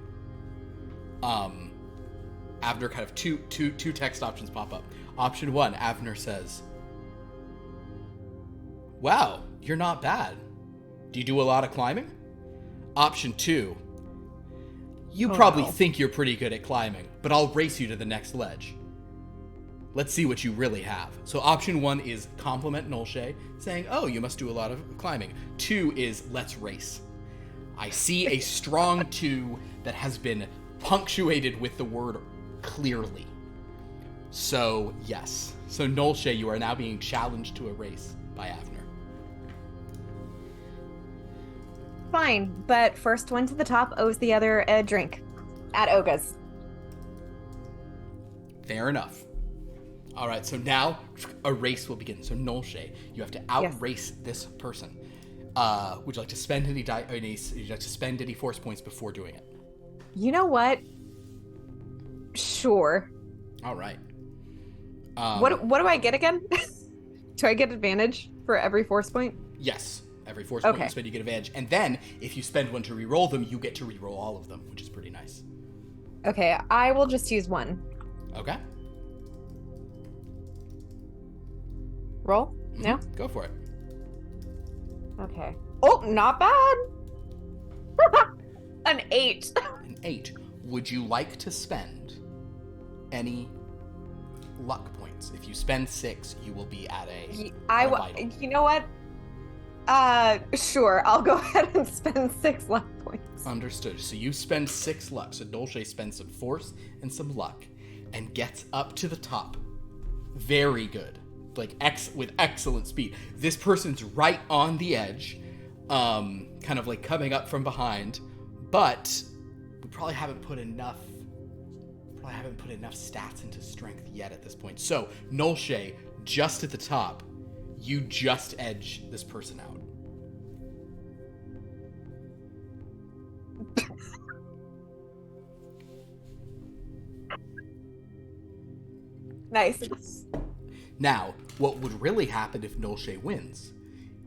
Avner kind of two text options pop up. Option 1, Avner says, "Wow, you're not bad. Do you do a lot of climbing?" Option 2, "You probably think you're pretty good at climbing, but I'll race you to the next ledge. Let's see what you really have." So option 1 is compliment Nolshay, saying, "Oh, you must do a lot of climbing." 2 is let's race. I see a strong 2 that has been punctuated with the word clearly. So, yes. So, Nolshay, you are now being challenged to a race by Avner. Fine, but first one to the top owes the other a drink at Oga's. Fair enough. All right, so now a race will begin. So, Nolshay, you have to outrace this person. Would you like to spend any force points before doing it? You know what? Sure. All right. What do I get again? Do I get advantage for every force point? Yes. Every force point you spend, you get advantage. And then, if you spend one to re-roll them, you get to re-roll all of them, which is pretty nice. Okay, I will just use one. Okay. Roll? Mm-hmm. No? Go for it. Okay. Oh, not bad. An 8. An 8. Would you like to spend any luck points? If you spend 6, you will be at a vital. You know what? Sure. I'll go ahead and spend 6 luck points. Understood. So you spend 6 luck. So Nolshay spends some force and some luck and gets up to the top. Very good. Like, with excellent speed. This person's right on the edge, kind of like coming up from behind, but we probably haven't put enough stats into strength yet at this point. So, Nolshay, just at the top, you just edge this person out. Nice. Now, what would really happen if Nolshay wins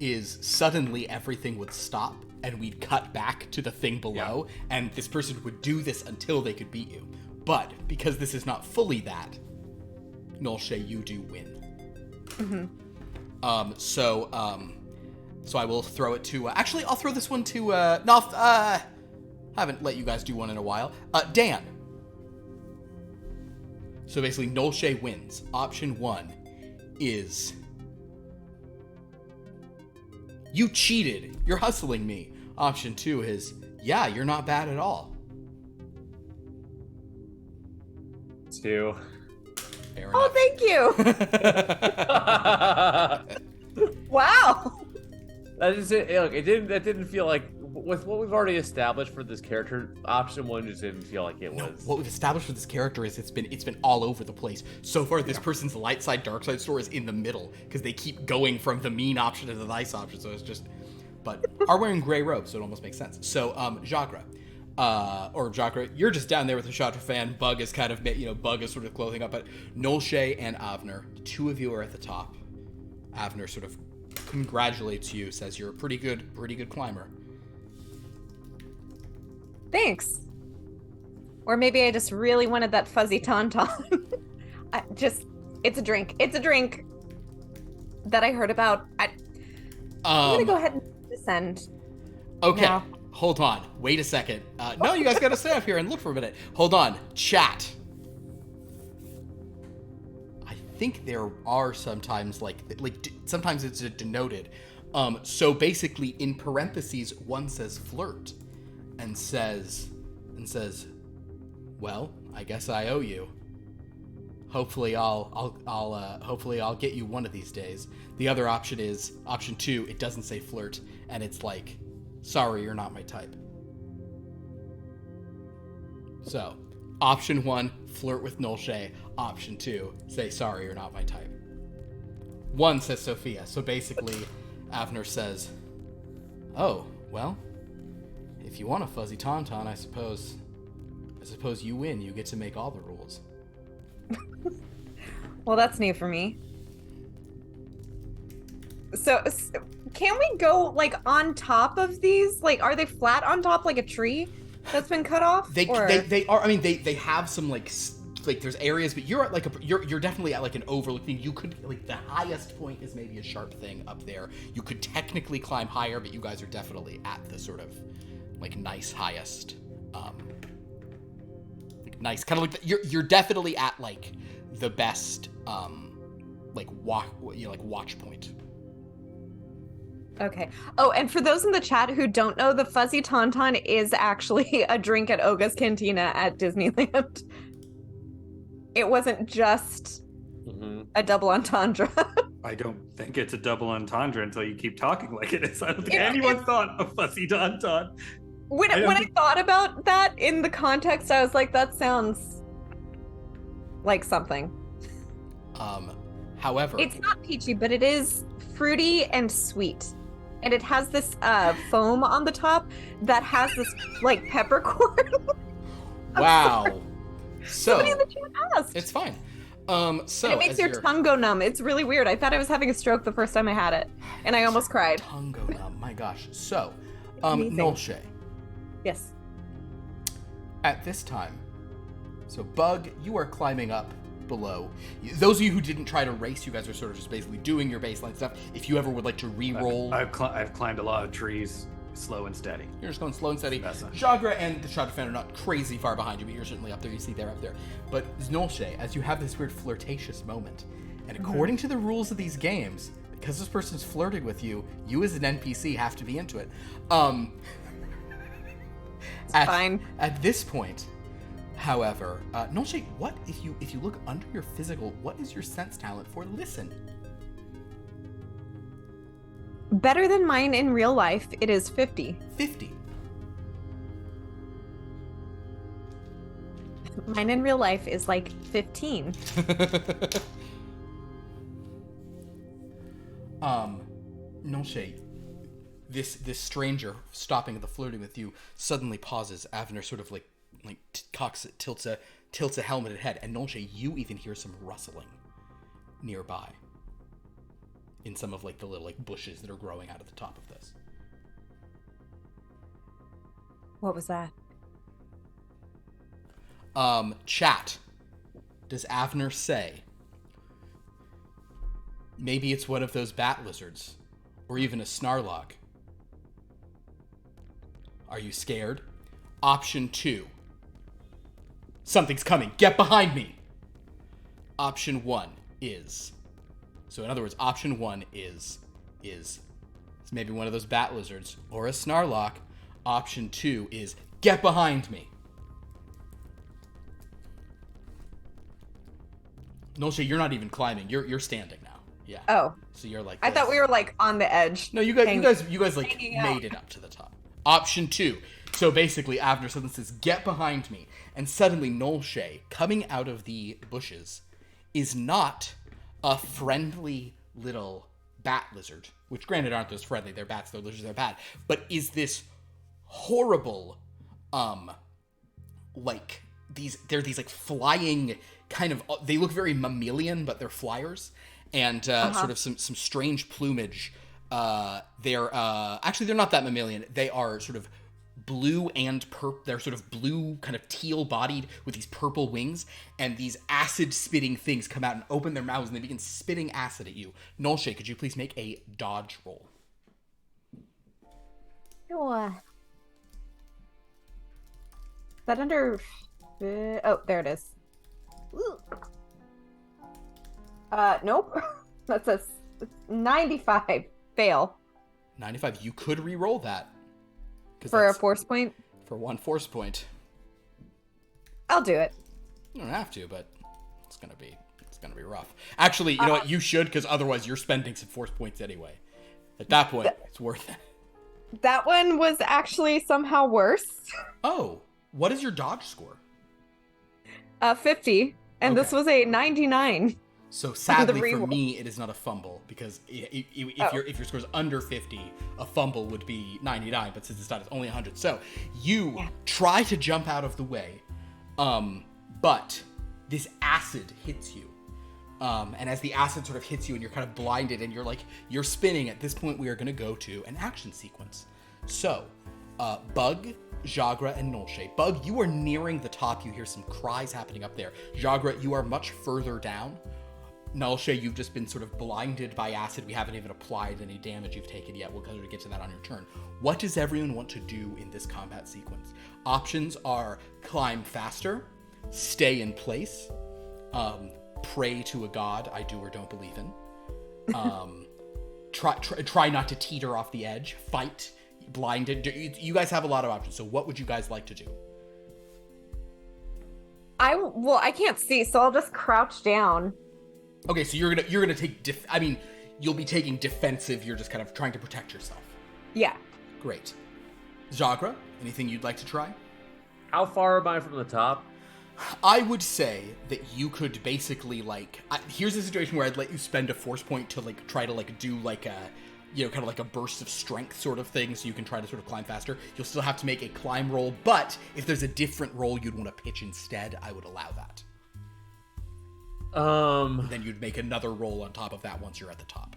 is suddenly everything would stop and we'd cut back to the thing below, and this person would do this until they could beat you. But because this is not fully that, Nolshay, you do win. Mm-hmm. So I will throw it to. Actually, I'll throw this one to. Haven't let you guys do one in a while. Dan. So basically, Nolshay wins. Option 1 is you cheated. You're hustling me. Option 2 is yeah, you're not bad at all. 2. Fair Oh, enough. thank you. Wow. That is it. Look, it didn't feel like with what we've already established for this character. Option 1 just didn't feel like it was. What we've established for this character is it's been all over the place. So far, this person's light side, dark side story is in the middle because they keep going from the mean option to the nice option. So it's just, but are wearing gray robes, so it almost makes sense. So, Jacques, you're just down there with the Shatra fan. Bug is kind of, Bug is sort of clothing up, but Nolshay and Avner, the two of you are at the top. Avner sort of congratulates you, says you're a pretty good climber. Thanks. Or maybe I just really wanted that fuzzy tauntaun. It's a drink. It's a drink that I heard about. I'm gonna go ahead and descend. Okay. Now. Hold on. Wait a second. No, you guys gotta stay up here and look for a minute. Hold on. Chat. I think there are sometimes sometimes it's denoted. So basically, in parentheses, one says flirt, and says, well, I guess I owe you. Hopefully I'll get you one of these days. The other option is option 2. It doesn't say flirt, and it's like, sorry, you're not my type. So, option 1, flirt with Nolshay. Option 2, say sorry, you're not my type. 1, says Sophia. So basically, Avner says, oh, well, if you want a fuzzy tauntaun, I suppose you win. You get to make all the rules. Well, that's new for me. So, can we go, like, on top of these? Like, are they flat on top like a tree that's been cut off? They are. I mean, they have some like there's areas, but you're at like you're definitely at like an overlook thing. You could like the highest point is maybe a sharp thing up there. You could technically climb higher, but you guys are definitely at the sort of like nice highest, like nice kind of like you're definitely at like the best like watch point. Okay. Oh, and for those in the chat who don't know, the fuzzy tauntaun is actually a drink at Oga's Cantina at Disneyland. It wasn't just a double entendre. I don't think it's a double entendre until you keep talking like it is. I don't think anyone thought of fuzzy tauntaun. When I thought about that in the context, I was like, that sounds like something. However, it's not peachy, but it is fruity and sweet. And it has this foam on the top that has this like peppercorn. Wow. So somebody in the chat asked. It's fine. So and it makes your tongue go numb. It's really weird. I thought I was having a stroke the first time I had it, and I almost cried. Tongue go numb. My gosh. So, Amazing. Nolshay. Yes. At this time, so Bug, you are climbing up below. Those of you who didn't try to race, you guys are sort of just basically doing your baseline stuff. If you ever would like to re-roll, I've climbed a lot of trees, slow and steady. You're just going slow and steady. That's not- Jagra and the Shot Defender are not crazy far behind you, but you're certainly up there. You see they're up there. But Nolshay, as you have this weird flirtatious moment, and according to the rules of these games, because this person's flirting with you, you as an NPC have to be into it. Fine. At this point, however, Nolshay, what if you look under your physical, what is your sense talent for listen? Better than mine in real life, it is 50. 50. Mine in real life is like 15. Nolshay, this stranger stopping at the flirting with you suddenly pauses. Avner sort of like cocks it, tilts a helmeted head, and Nolshay, you even hear some rustling nearby in some of like the little like bushes that are growing out of the top of this. What was that? Chat. Does Avner say maybe it's one of those bat lizards, or even a snarlock? Are you scared? Option 2. Something's coming. Get behind me. Option 1 is. So in other words, option 1 is it's maybe one of those bat lizards or a snarlock. Option 2 is get behind me. Nolshay, you're not even climbing. You're standing now. Yeah. Oh. So you're like I thought we were like on the edge. No, you guys like hanging out. made it up to the top. Option 2. So basically, Avner suddenly says, "Get behind me," and suddenly Nolshay, coming out of the bushes, is not a friendly little bat lizard, which granted aren't those friendly. They're bats. They're lizards. They're bad. But is this horrible, like they're these like flying kind of. They look very mammalian, but they're flyers, and sort of some strange plumage. They're actually they're not that mammalian. They are sort of blue and they're sort of blue, kind of teal bodied with these purple wings, and these acid spitting things come out and open their mouths and they begin spitting acid at you. Nolshay, could you please make a dodge roll? Is that under? Oh, there it is. Ooh. Nope. That's a 95 fail 95. You could re-roll that. for a force point. For 1 force point. I'll do it. You don't have to, but it's gonna be rough. Actually, you know what? You should, because otherwise you're spending some force points anyway. At that point, it's worth it. That one was actually somehow worse. Oh, what is your dodge score? 50, and this Okay. was a 99. So sadly for reroll. me, it is not a fumble because if Oh. your score is under 50, a fumble would be 99. But since it's not, it's only 100. So you try to jump out of the way, but this acid hits you. And as the acid sort of hits you and you're kind of blinded and you're spinning, at this point we are going to go to an action sequence. So, Bug, Jagra, and Nolshe. Bug, you are nearing the top. You hear some cries happening up there. Jagra, you are much further down. Nolshe, you've just been sort of blinded by acid. We haven't even applied any damage you've taken yet. We'll kind of get to that on your turn. What does everyone want to do in this combat sequence? Options are climb faster, stay in place, pray to a god I do or don't believe in, try not to teeter off the edge, fight, blinded. You guys have a lot of options, so what would you guys like to do? I can't see, so I'll just crouch down. Okay, so you're gonna take you'll be taking defensive. You're just kind of trying to protect yourself. Yeah. Great. Jagra, anything you'd like to try? How far am I from the top? I would say that you could basically here's a situation where I'd let you spend a force point to try to do a kind of like a burst of strength sort of thing, so you can try to sort of climb faster. You'll still have to make a climb roll, but if there's a different roll you'd want to pitch instead, I would allow that. Then you'd make another roll on top of that once you're at the top.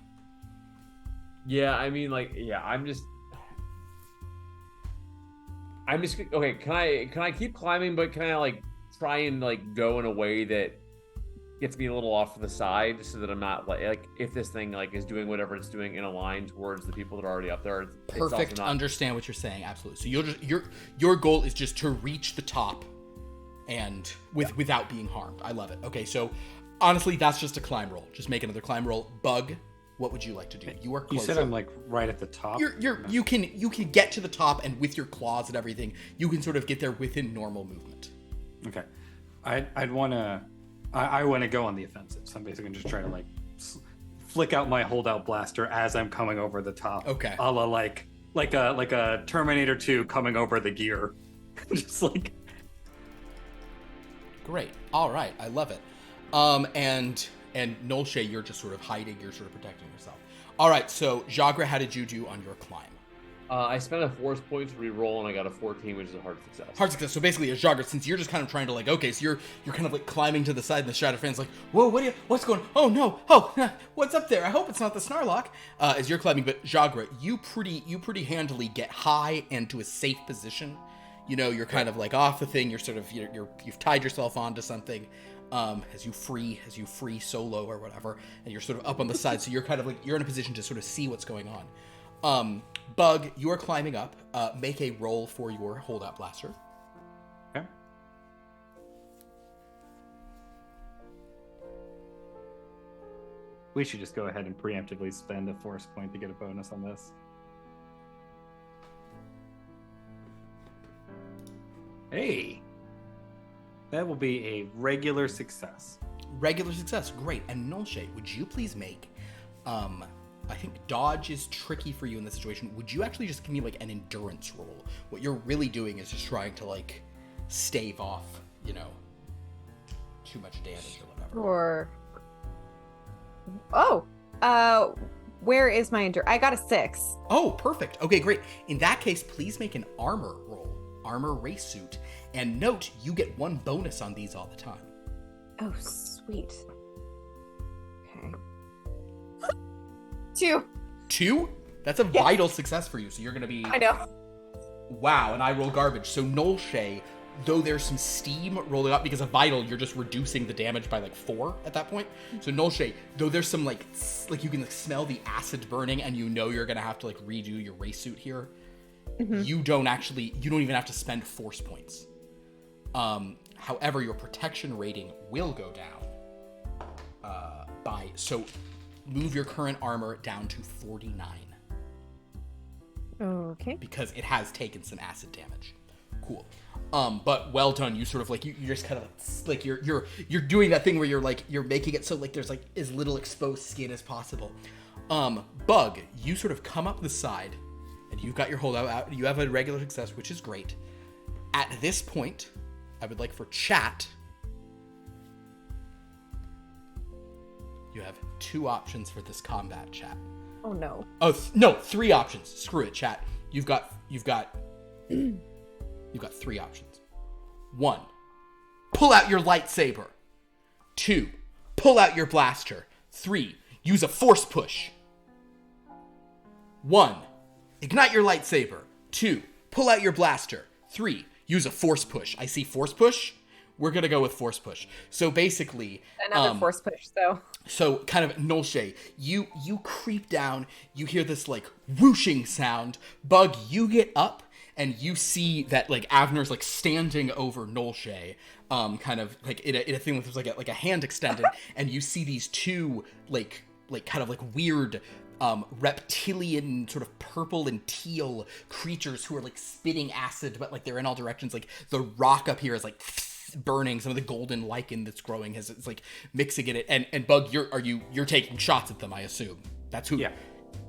Yeah, I mean, I'm just okay. Can I keep climbing, but can I try and go in a way that gets me a little off to the side, so that I'm not if this thing is doing whatever it's doing in a line towards the people that are already up there. Perfect. Understand what you're saying. Absolutely. So you'll just your goal is just to reach the top, and without being harmed. I love it. Okay, so honestly, that's just a climb roll. Just make another climb roll. Bug, what would you like to do? You are closer. You said I'm right at the top. You can get to the top, and with your claws and everything, you can sort of get there within normal movement. Okay, I want to go on the offensive. So I'm basically just trying to flick out my holdout blaster as I'm coming over the top. Okay. A la like a Terminator 2 coming over the gear. Just Great. All right. I love it. And Nolshe, you're just sort of hiding. You're sort of protecting yourself. All right. So Jagra, how did you do on your climb? I spent a force point to re-roll, and I got a 14, which is a hard success. Hard success. So basically, as Jagra, since you're just kind of trying to okay, so you're kind of climbing to the side, and the Shadow Fan's whoa, what's going on? Oh no, what's up there? I hope it's not the Snarlock. As you're climbing, but Jagra, you pretty handily get high and to a safe position. You're kind of off the thing. You're sort of you've tied yourself onto something. As you free solo or whatever, and you're sort of up on the side, so you're kind of you're in a position to sort of see what's going on. Bug, you are climbing up. Make a roll for your holdout blaster. Okay. We should just go ahead and preemptively spend a force point to get a bonus on this. Hey! That will be a regular success. Regular success, great. And Nolshe, would you please make, I think dodge is tricky for you in this situation. Would you actually just give me an endurance roll? What you're really doing is just trying to stave off, too much damage or whatever. Or where is my I got a 6. Oh, perfect. Okay, great. In that case, please make an armor roll. Armor race suit. And note, you get 1 bonus on these all the time. Oh, sweet. Okay. 2. 2? That's a vital success for you. So you're going to be... I know. Wow, and I roll garbage. So Nolshe, though there's some steam rolling up, because of vital, you're just reducing the damage by 4 at that point. So Nolshe, though there's some you can smell the acid burning, and you're going to have to redo your race suit here. Mm-hmm. You don't even have to spend force points. However, your protection rating will go down so move your current armor down to 49. Okay. Because it has taken some acid damage. Cool. But well done. You sort of you just kind of you're doing that thing where you're making it so there's as little exposed skin as possible. Bug, you sort of come up the side and you've got your holdout out. You have a regular success, which is great. At this point, I would like for chat You have 2 options for this combat, chat. Oh no. Oh no, 3 options. Screw it, chat. You've got 3 options. 1, pull out your lightsaber. 2, pull out your blaster. 3, use a force push. 1, ignite your lightsaber. 2, pull out your blaster. 3, use a force push. I see force push. We're gonna go with force push. So basically, Another force push, though. so kind of Nolshay, you creep down. You hear this like whooshing sound. Bug, you get up and you see that like Avner's like standing over Nolshay, kind of like in a thing with like a hand extended, and you see these 2 like kind of like weird reptilian sort of purple and teal creatures who are like spitting acid, but like they're in all directions. Like the rock up here is like burning. Some of the golden lichen that's growing it's like mixing in it. And Bug, you're taking shots at them, I assume. That's who. Yeah.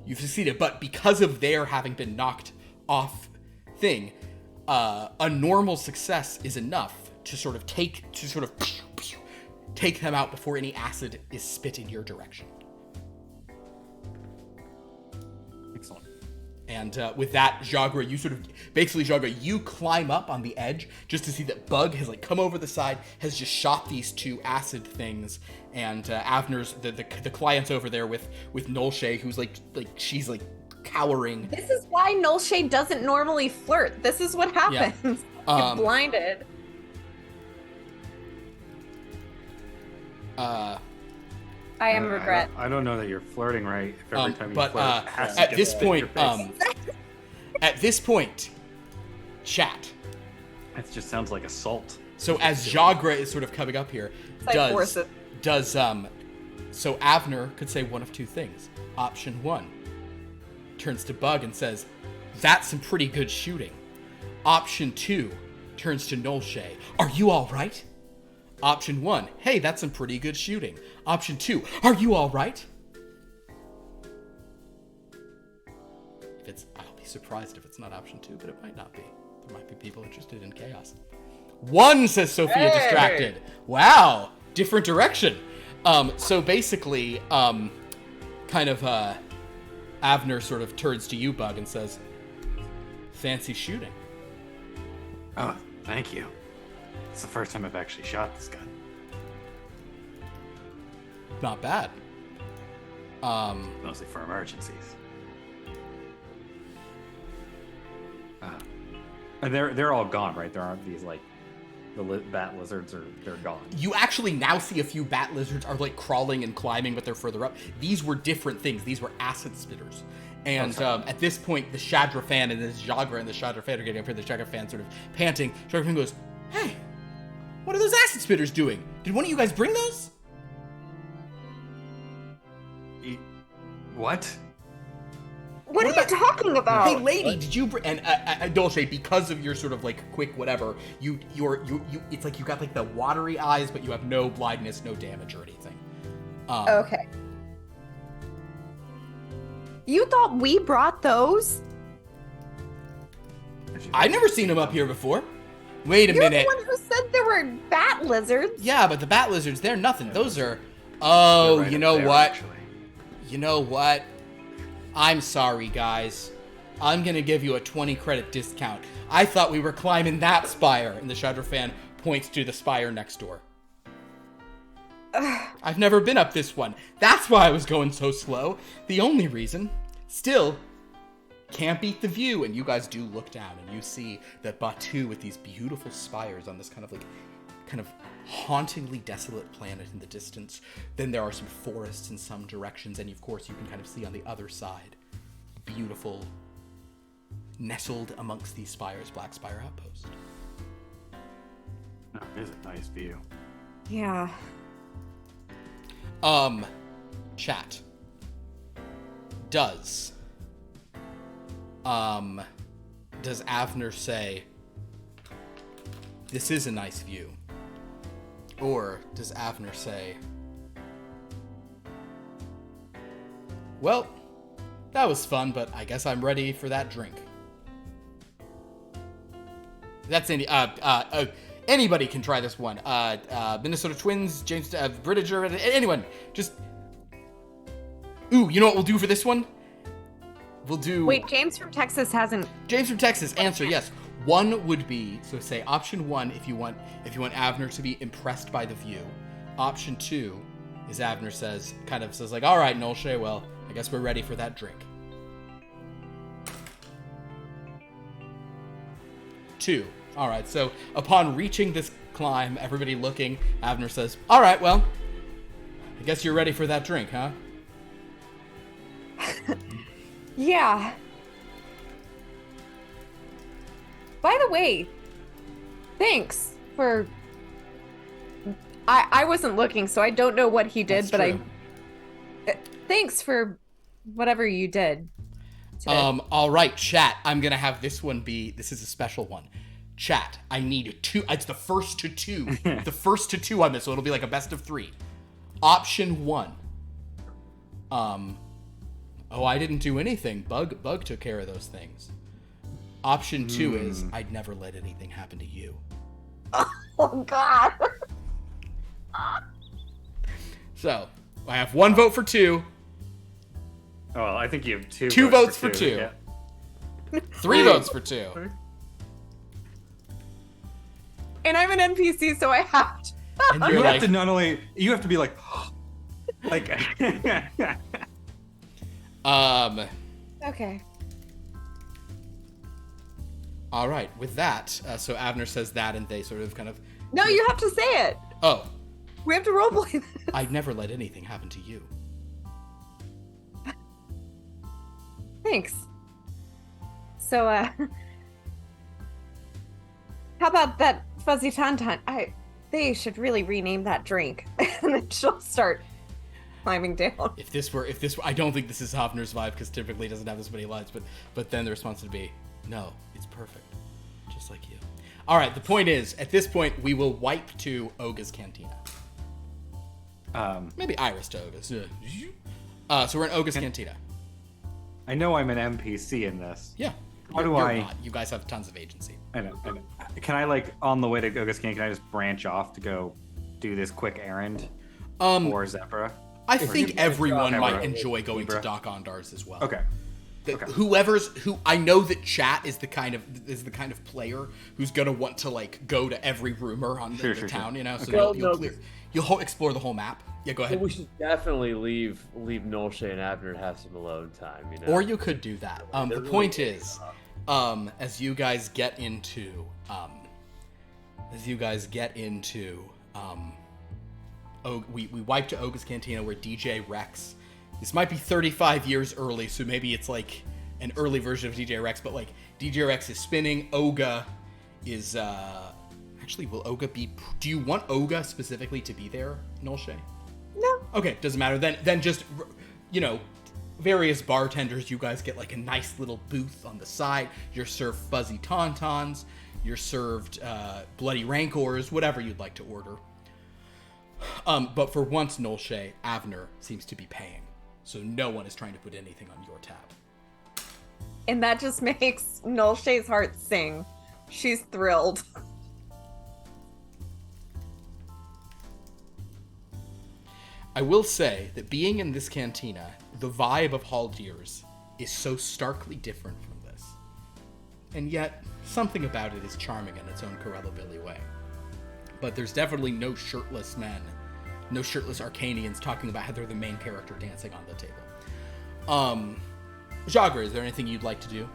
You've succeeded, but because of their having been knocked off thing, a normal success is enough to sort of take them out before any acid is spit in your direction. Excellent. And with that, Jagra, you climb up on the edge just to see that Bug has like come over the side, has just shot these 2 acid things, and Avner's the client's over there with Nolshay, who's like she's like cowering. This is why Nolshay doesn't normally flirt. This is what happens. Get blinded. I am regret. I don't know that you're flirting right. If every time you but flirt, acid at gets this spit in point, your face. at this point, chat. That just sounds like assault. So as Jagra is sort of coming up here, so Avner could say one of 2 things. Option 1, turns to Bug and says, "That's some pretty good shooting." Option 2, turns to Nolshay. "Are you all right?" Option 1, "Hey, that's some pretty good shooting." Option 2, "Are you all right?" I'll be surprised if it's not option 2, but it might not be. There might be people interested in chaos. 1, says Sophia, distracted. Wow, different direction. So basically, kind of, Avner sort of turns to you, Bug, and says, "Fancy shooting." Oh, thank you. It's the first time I've actually shot this gun. Not bad. Mostly for emergencies. And they're all gone, right? There aren't these like the bat lizards, or they're gone. You actually now see a few bat lizards are like crawling and climbing, but they're further up. These were different things. These were acid spitters. And at this point, the Shadra fan and this Jagra and the Shadra fan are getting up here. The Shadra fan sort of panting. Shadra fan goes, "Hey, what are those acid spitters doing? Did one of you guys bring those?" What? What are you talking about? Hey, lady, did you bring? And Dolce, because of your sort of like quick whatever, you it's like you got like the watery eyes, but you have no blindness, no damage or anything. Okay. You thought we brought those? I've never seen them up here before. Wait a minute. You're the one who said there were bat lizards. Yeah, but the bat lizards, they're nothing. Those are. Oh, right you know there, what? actually. You know what? I'm sorry, guys. I'm gonna give you a 20 credit discount. I thought we were climbing that spire. And the Shadra fan points to the spire next door. I've never been up this one. That's why I was going so slow. The only reason. Still, can't beat the view. And you guys do look down and you see that Batu with these beautiful spires on this kind of hauntingly desolate planet in the distance. Then there are some forests in some directions, and of course you can kind of see on the other side, beautiful, nestled amongst these spires, Black Spire Outpost. Oh, it is a nice view. Yeah. Chat. Does Avner say, "This is a nice view"? Or does Avner say, "Well, that was fun, but I guess I'm ready for that drink"? That's anybody can try this one. Minnesota Twins, James Bridger, anyone. Just Ooh, you know what we'll do for this one? We'll do... Wait, James from Texas hasn't... James from Texas, answer, yes. One would be, so say option 1 if you want Avner to be impressed by the view. Option 2 is Avner says like, all right, Nolshay, well, I guess we're ready for that drink. 2. All right, so upon reaching this climb, everybody looking, Avner says, all right, well, I guess you're ready for that drink, huh? Yeah. By the way, thanks for... I wasn't looking, so I don't know what he did, That's but true. thanks for whatever you did today. All right, chat, I'm going to have this one be... This is a special one. Chat, I need 2... It's the first to 2. The first to 2 on this, so it'll be like a best of 3. Option 1. Oh, I didn't do anything. Bug took care of those things. Option 2 is, I'd never let anything happen to you. Oh, God. So, I have 1 vote for 2. Oh, well, I think you have 2 2 votes for 2. Yeah. 3 votes for 2. And I'm an NPC, so I have to... And You you're have like, to not only... You have to be like... like... Okay. all right, with that, so Avner says that, and they sort of kind of... No, you have to say it. Oh, We have to roleplay this. I'd never let anything happen to you. Thanks. So, how about that fuzzy tauntaun? They should really rename that drink. And then she'll start climbing down. If this were, I don't think this is Hoffner's vibe, because typically he doesn't have this many lines, but then the response would be, no, it's perfect. Just like you. All right, the point is, at this point, we will wipe to Oga's Cantina. Maybe Iris to Oga's. So we're in Oga's Cantina. I know I'm an NPC in this. Yeah. How do You're I... not. You guys have tons of agency. I know. Can I, like, on the way to Goga's Canyon, can I just branch off to go do this quick errand? For Zebra? I think everyone might Zebra. enjoy going to Zebra. Doc Ondar's as well. Okay. Who I know that chat is the kind of player who's gonna want to like go to every rumor on the town, you know. So you'll explore the whole map. Yeah, go ahead. Well, we should definitely leave Nolshay and Abner to have some alone time, you know. Or you could do that. The point is, as you guys get into, we wipe to Oga's Cantina where DJ Rex. This might be 35 years early, so maybe it's like an early version of DJ Rex, but like DJ Rex is spinning. Oga is actually, will Oga be? Do you want Oga specifically to be there, Nolshay? No. Okay, doesn't matter. Then just, you know, various bartenders. You guys get like a nice little booth on the side. You're served fuzzy tauntauns. You're served bloody rancors, whatever you'd like to order. But for once, Nolshay, Avner seems to be paying. So no one is trying to put anything on your tab. And that just makes Nolshay's heart sing. She's thrilled. I will say that being in this cantina, the vibe of Haldir's is so starkly different from this. And yet, something about it is charming in its own Corello Billy way. But there's definitely no shirtless men, no shirtless Arcanians talking about how they're the main character dancing on the table. Jagger, is there anything you'd like to do?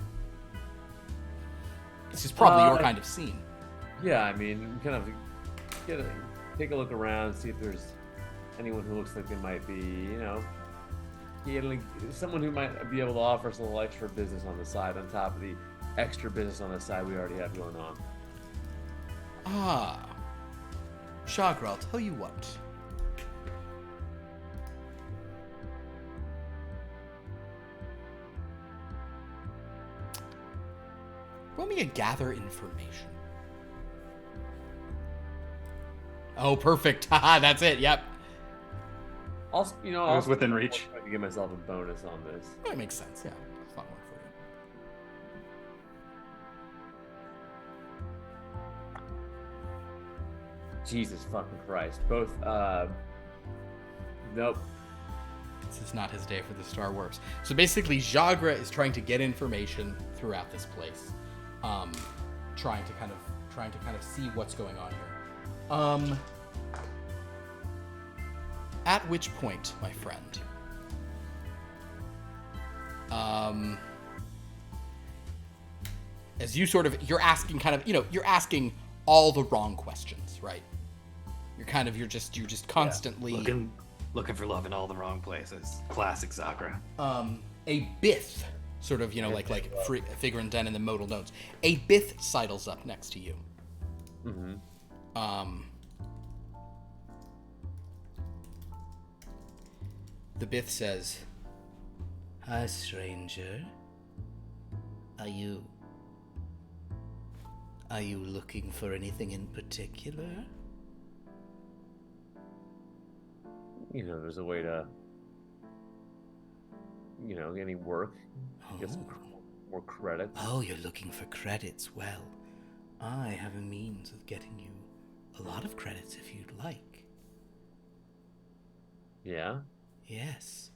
This is probably your kind of scene. Yeah, I mean, kind of take a look around, see if there's anyone who looks like they might be, you know, someone who might be able to offer us a little extra business on the side, on top of the extra business on the side we already have going on. Shagra, I'll tell you what. Roll me a gather information. Oh, perfect. Haha, that's it. Yep. Also, you know, It was within reach. try to give myself a bonus on this. That makes sense. Yeah. Fun one for you. Jesus fucking Christ. Both, nope. This is not his day for the Star Wars. So basically, Jagra is trying to get information throughout this place, trying to kind of see what's going on here. At which point, my friend, as you're asking you're asking all the wrong questions, right? You're just constantly looking for love in all the wrong places. Classic Sakura. A Bith, sort of, figure and den in the modal notes. A Bith sidles up next to you. Mm-hmm. The Bith says, "Hi, stranger. Are you looking for anything in particular?" There's a way to, any work, get some more credits. Oh, you're looking for credits. Well, I have a means of getting you a lot of credits if you'd like. Yeah? Yes.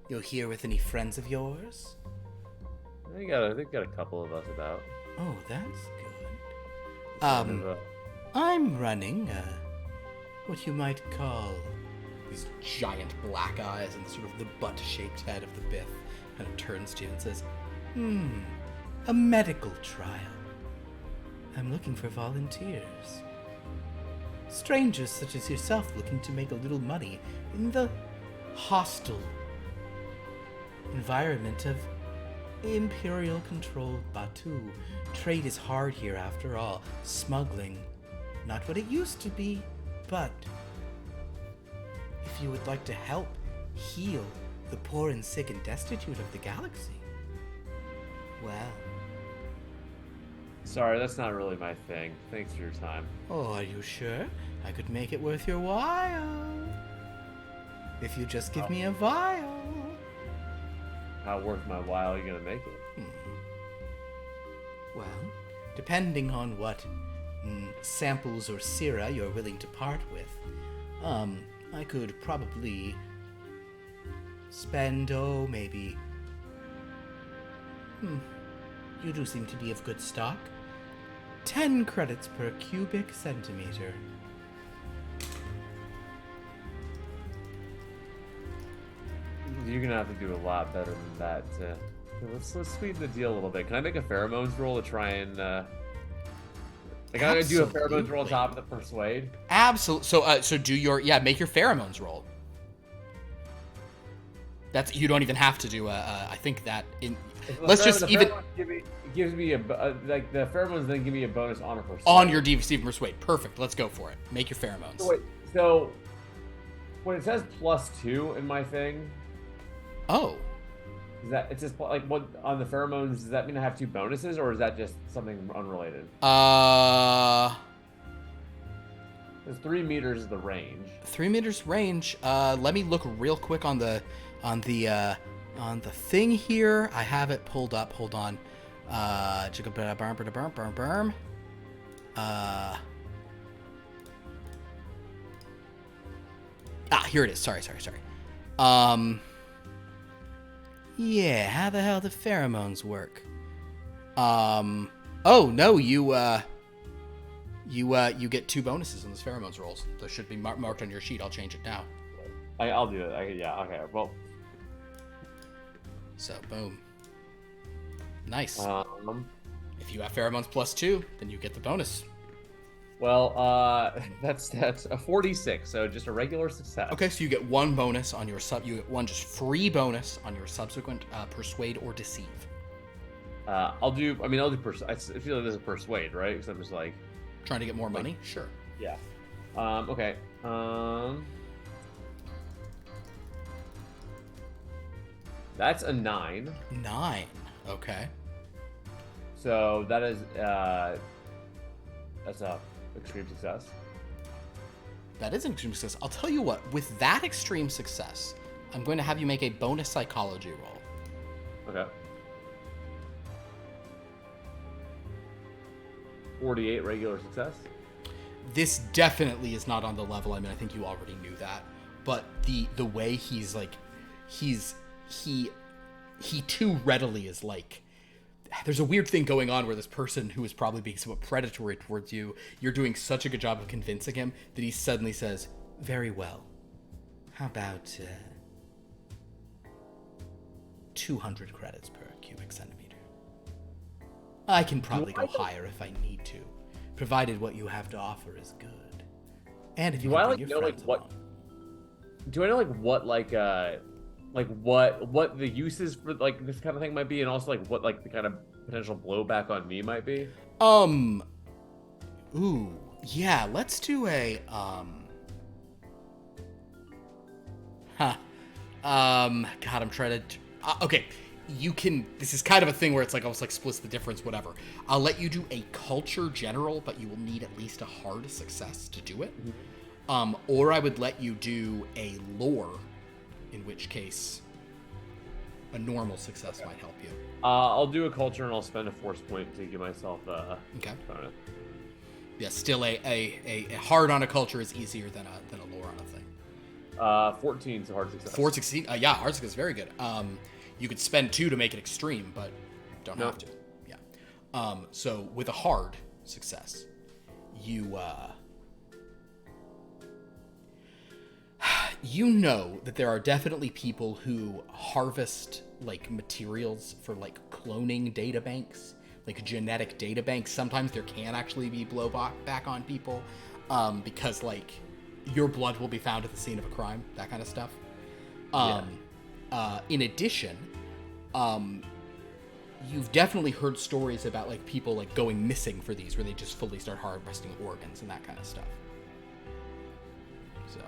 You're here with any friends of yours? They got a couple of us about. Oh, that's good. I'm running, what you might call these giant black eyes and sort of the butt-shaped head of the Bith kind of turns to you and says, a medical trial. I'm looking for volunteers. Strangers such as yourself looking to make a little money in the hostile environment of Imperial-controlled Batu. Trade is hard here after all. Smuggling, not what it used to be, but if you would like to help heal the poor and sick and destitute of the galaxy, well... Sorry, that's not really my thing. Thanks for your time. Oh, are you sure? I could make it worth your while. If you just give me a vial. How worth my while are you gonna make it? Well, depending on what samples or sera you're willing to part with, I could probably spend, maybe... You do seem to be of good stock. 10 credits per cubic centimeter. You're gonna have to do a lot better than that. Let's sweeten the deal a little bit. Can I make a pheromones roll to try and I'm gonna do a pheromones roll on top of the persuade? Absolutely. So do make your pheromones roll. That's, you don't even have to do I think that in. Let's just even. Gives me like the pheromones then give me a bonus on a persuade. On your DC persuade. Perfect. Let's go for it. Make your pheromones. So when it says +2 in my thing. Oh. Is that it's just like what on the pheromones? Does that mean I have 2 bonuses, or is that just something unrelated? There's 3 meters is the range. 3 meters range. Let me look real quick on the thing here. I have it pulled up. Hold on. Here it is. Sorry. Yeah, how the hell do pheromones work? Oh no, you get 2 bonuses on those pheromones rolls. Those should be marked on your sheet. I'll change it now. I'll do it. Yeah, okay. Well. So, boom. Nice. If you have pheromones +2, then you get the bonus. Well, that's a 46, so just a regular success. Okay, so you get 1 bonus on your you get 1 just free bonus on your subsequent persuade or deceive. I'll do I feel like this is persuade, right? Because I'm just like trying to get more money. Sure. Yeah. Okay. That's a 9. 9. Okay. So that is that's a extreme success. That is an extreme success. I'll tell you what, with that extreme success, I'm going to have you make a bonus psychology roll. Okay. 48 regular success. this definitely is not on the level. I mean, I think you already knew that, but the way he's like, he too readily is like, there's a weird thing going on where this person who is probably being somewhat predatory towards you, you're doing such a good job of convincing him that he suddenly says, very well, how about 200 credits per cubic centimeter? I can probably go higher if I need to, provided what you have to offer is good. And if you can bring your friends along. Do I know what the uses for like this kind of thing might be, and also like what like the kind of potential blowback on me might be? Ooh, yeah, let's do a God, I'm trying to okay. You can, this is kind of a thing where it's like almost like splits the difference, whatever. I'll let you do a culture general, but you will need at least a hard success to do it. Or I would let you do a lore, in which case a normal success might help you. I'll do a culture and I'll spend a force point to give myself okay. Bonus. Yeah, still a hard on a culture is easier than a lore on a thing. 14 is a hard success. 14, yeah, hard success is very good. You could spend 2 to make it extreme, but don't have to. Yeah. So with a hard success, you you know that there are definitely people who harvest like materials for like cloning databanks, like genetic databanks. Sometimes there can actually be blowback on people because like your blood will be found at the scene of a crime, that kind of stuff. In addition, you've definitely heard stories about like people like going missing for these, where they just fully start harvesting organs and that kind of stuff. So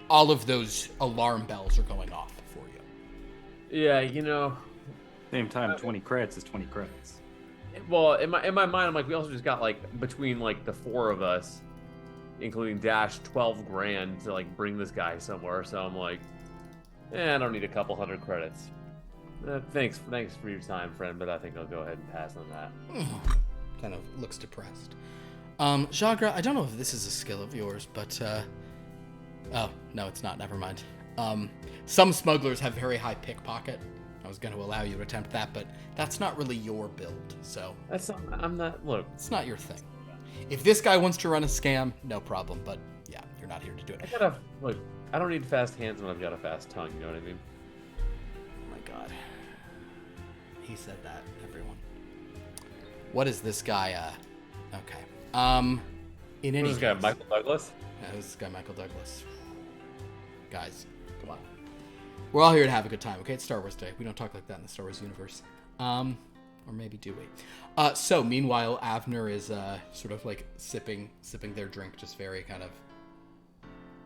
all of those alarm bells are going off for you. Yeah, you know. Same time, 20 credits is 20 credits. Well, in my mind, I'm like, we also just got like between like the 4 of us, including Dash, 12 grand to like bring this guy somewhere. So I'm like, I don't need a couple hundred credits. Thanks for your time, friend, but I think I'll go ahead and pass on that. Kind of looks depressed. Jagra, I don't know if this is a skill of yours, but oh no, it's not. Never mind. Some smugglers have very high pickpocket. I was going to allow you to attempt that, but that's not really your build. So I'm not. Look, it's not your thing. If this guy wants to run a scam, no problem. But yeah, you're not here to do it. I don't need fast hands when I've got a fast tongue. You know what I mean? Oh my god. He said that, everyone. What is this guy? Okay. In any Who's this guy, Michael Douglas? Yeah, who's this guy, Michael Douglas? Guys, come on. We're all here to have a good time, okay? It's Star Wars Day. We don't talk like that in the Star Wars universe. Or maybe do we? So, meanwhile, Avner is sort of like sipping their drink, just very kind of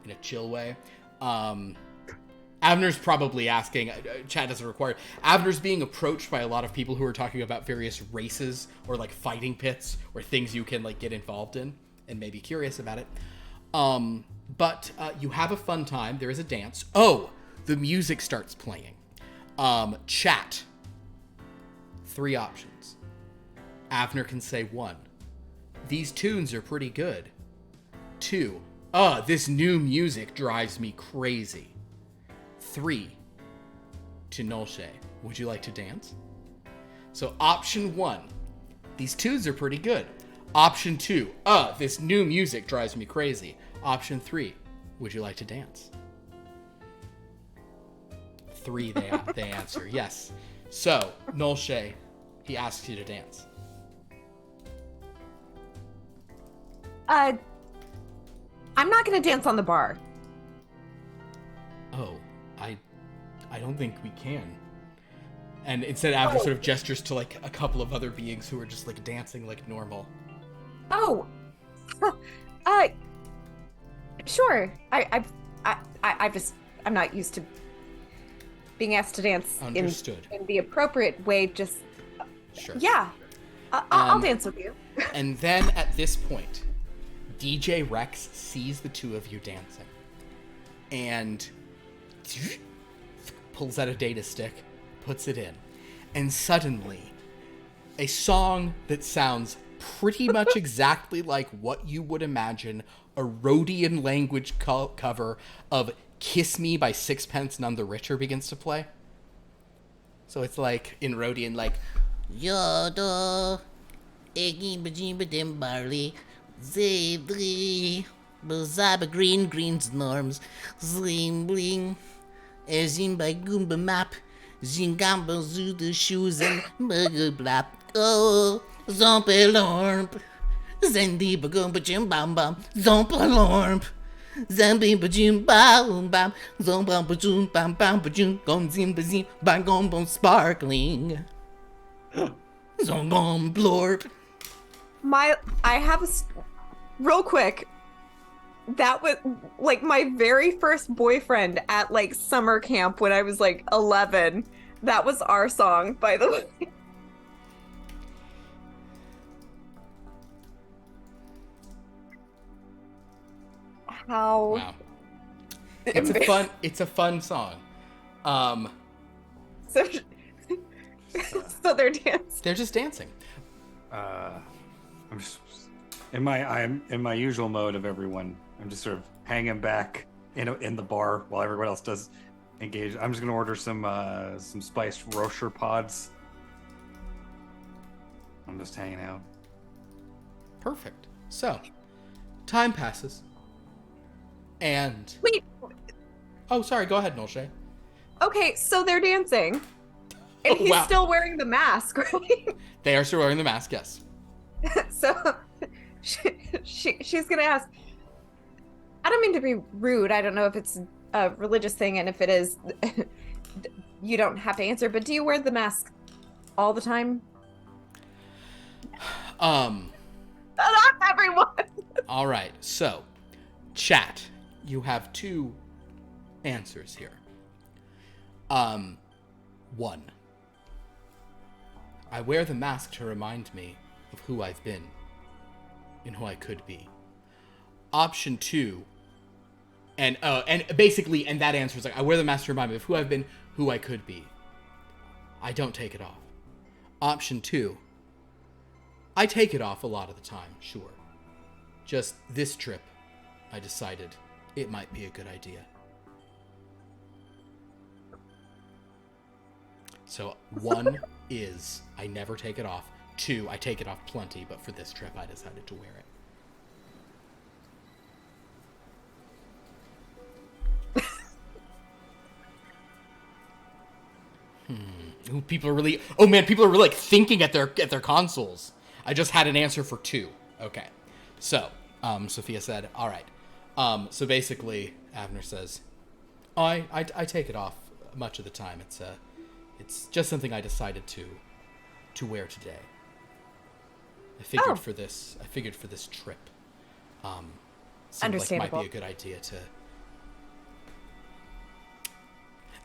in a chill way. Avner's probably asking, chat doesn't require, Avner's being approached by a lot of people who are talking about various races or like fighting pits or things you can like get involved in and maybe curious about it. But you have a fun time. There is a dance. Oh, the music starts playing. Chat. 3 options. Avner can say 1. These tunes are pretty good. 2. This new music drives me crazy. 3. To Nolshe, would you like to dance? So option 1, these tunes are pretty good. Option 2, this new music drives me crazy. Option 3, would you like to dance? 3, they answer yes. So Nolshe, he asks you to dance. I'm not gonna dance on the bar. Oh, I don't think we can. And instead, Avner sort of gestures to like a couple of other beings who are just like dancing like normal. Oh, sure. I'm not used to being asked to dance Understood. in the appropriate way. Just Sure. yeah, I'll dance with you. And then at this point, DJ Rex sees the 2 of you dancing and pulls out a data stick, puts it in, and suddenly a song that sounds pretty much exactly like what you would imagine a Rhodian language cover of Kiss Me by Sixpence None the Richer begins to play. So it's like, in Rhodian, like, Yodo, Egin Bajim Barley, Zebri, Bazaba Greens Norms, Zlim Bling, Ezin by Goomba Map, Zingamba Zoo the Shoes and Burger Blap. Oh, Zompelorp, Zendi Bagumba Jim Bam Bam, Zompelorp. Zambi bajim bam bam, zombam bajum bam bam bajum, gonzim bazim, bangom bom sparkling. Zombom blorp. I have real quick. That was like my very first boyfriend at like summer camp when I was like 11. That was our song, by the way. How? Wow. It's a fun song. So, so they're dancing. They're just dancing. I'm just I'm in my usual mode of everyone. I'm just sort of hanging back in the bar while everyone else does engage. I'm just gonna order some spiced Rocher pods. I'm just hanging out. Perfect. So, time passes. And... Wait. Oh, sorry. Go ahead, Nolshay. Okay, so they're dancing. And he's still wearing the mask, right? They are still wearing the mask, yes. So she's going to ask, I don't mean to be rude. I don't know if it's a religious thing, and if it is, you don't have to answer, but do you wear the mask all the time? Not everyone. All right. So, chat, you have two answers here. One, I wear the mask to remind me of who I've been and who I could be. Option two, and basically, and that answer is like, I wear the mask to remind me of who I've been, who I could be. I don't take it off. Option two, I take it off a lot of the time, sure. Just this trip, I decided it might be a good idea. So, one is, I never take it off. Two, I take it off plenty, but for this trip, I decided to wear it. Ooh, people are really... Oh man, people are really like thinking at their consoles. I just had an answer for two. Okay. So, Sophia said, all right. So basically, Avner says, I take it off much of the time. It's just something I decided to wear today. I figured for this trip. Seemed like it might be a good idea to.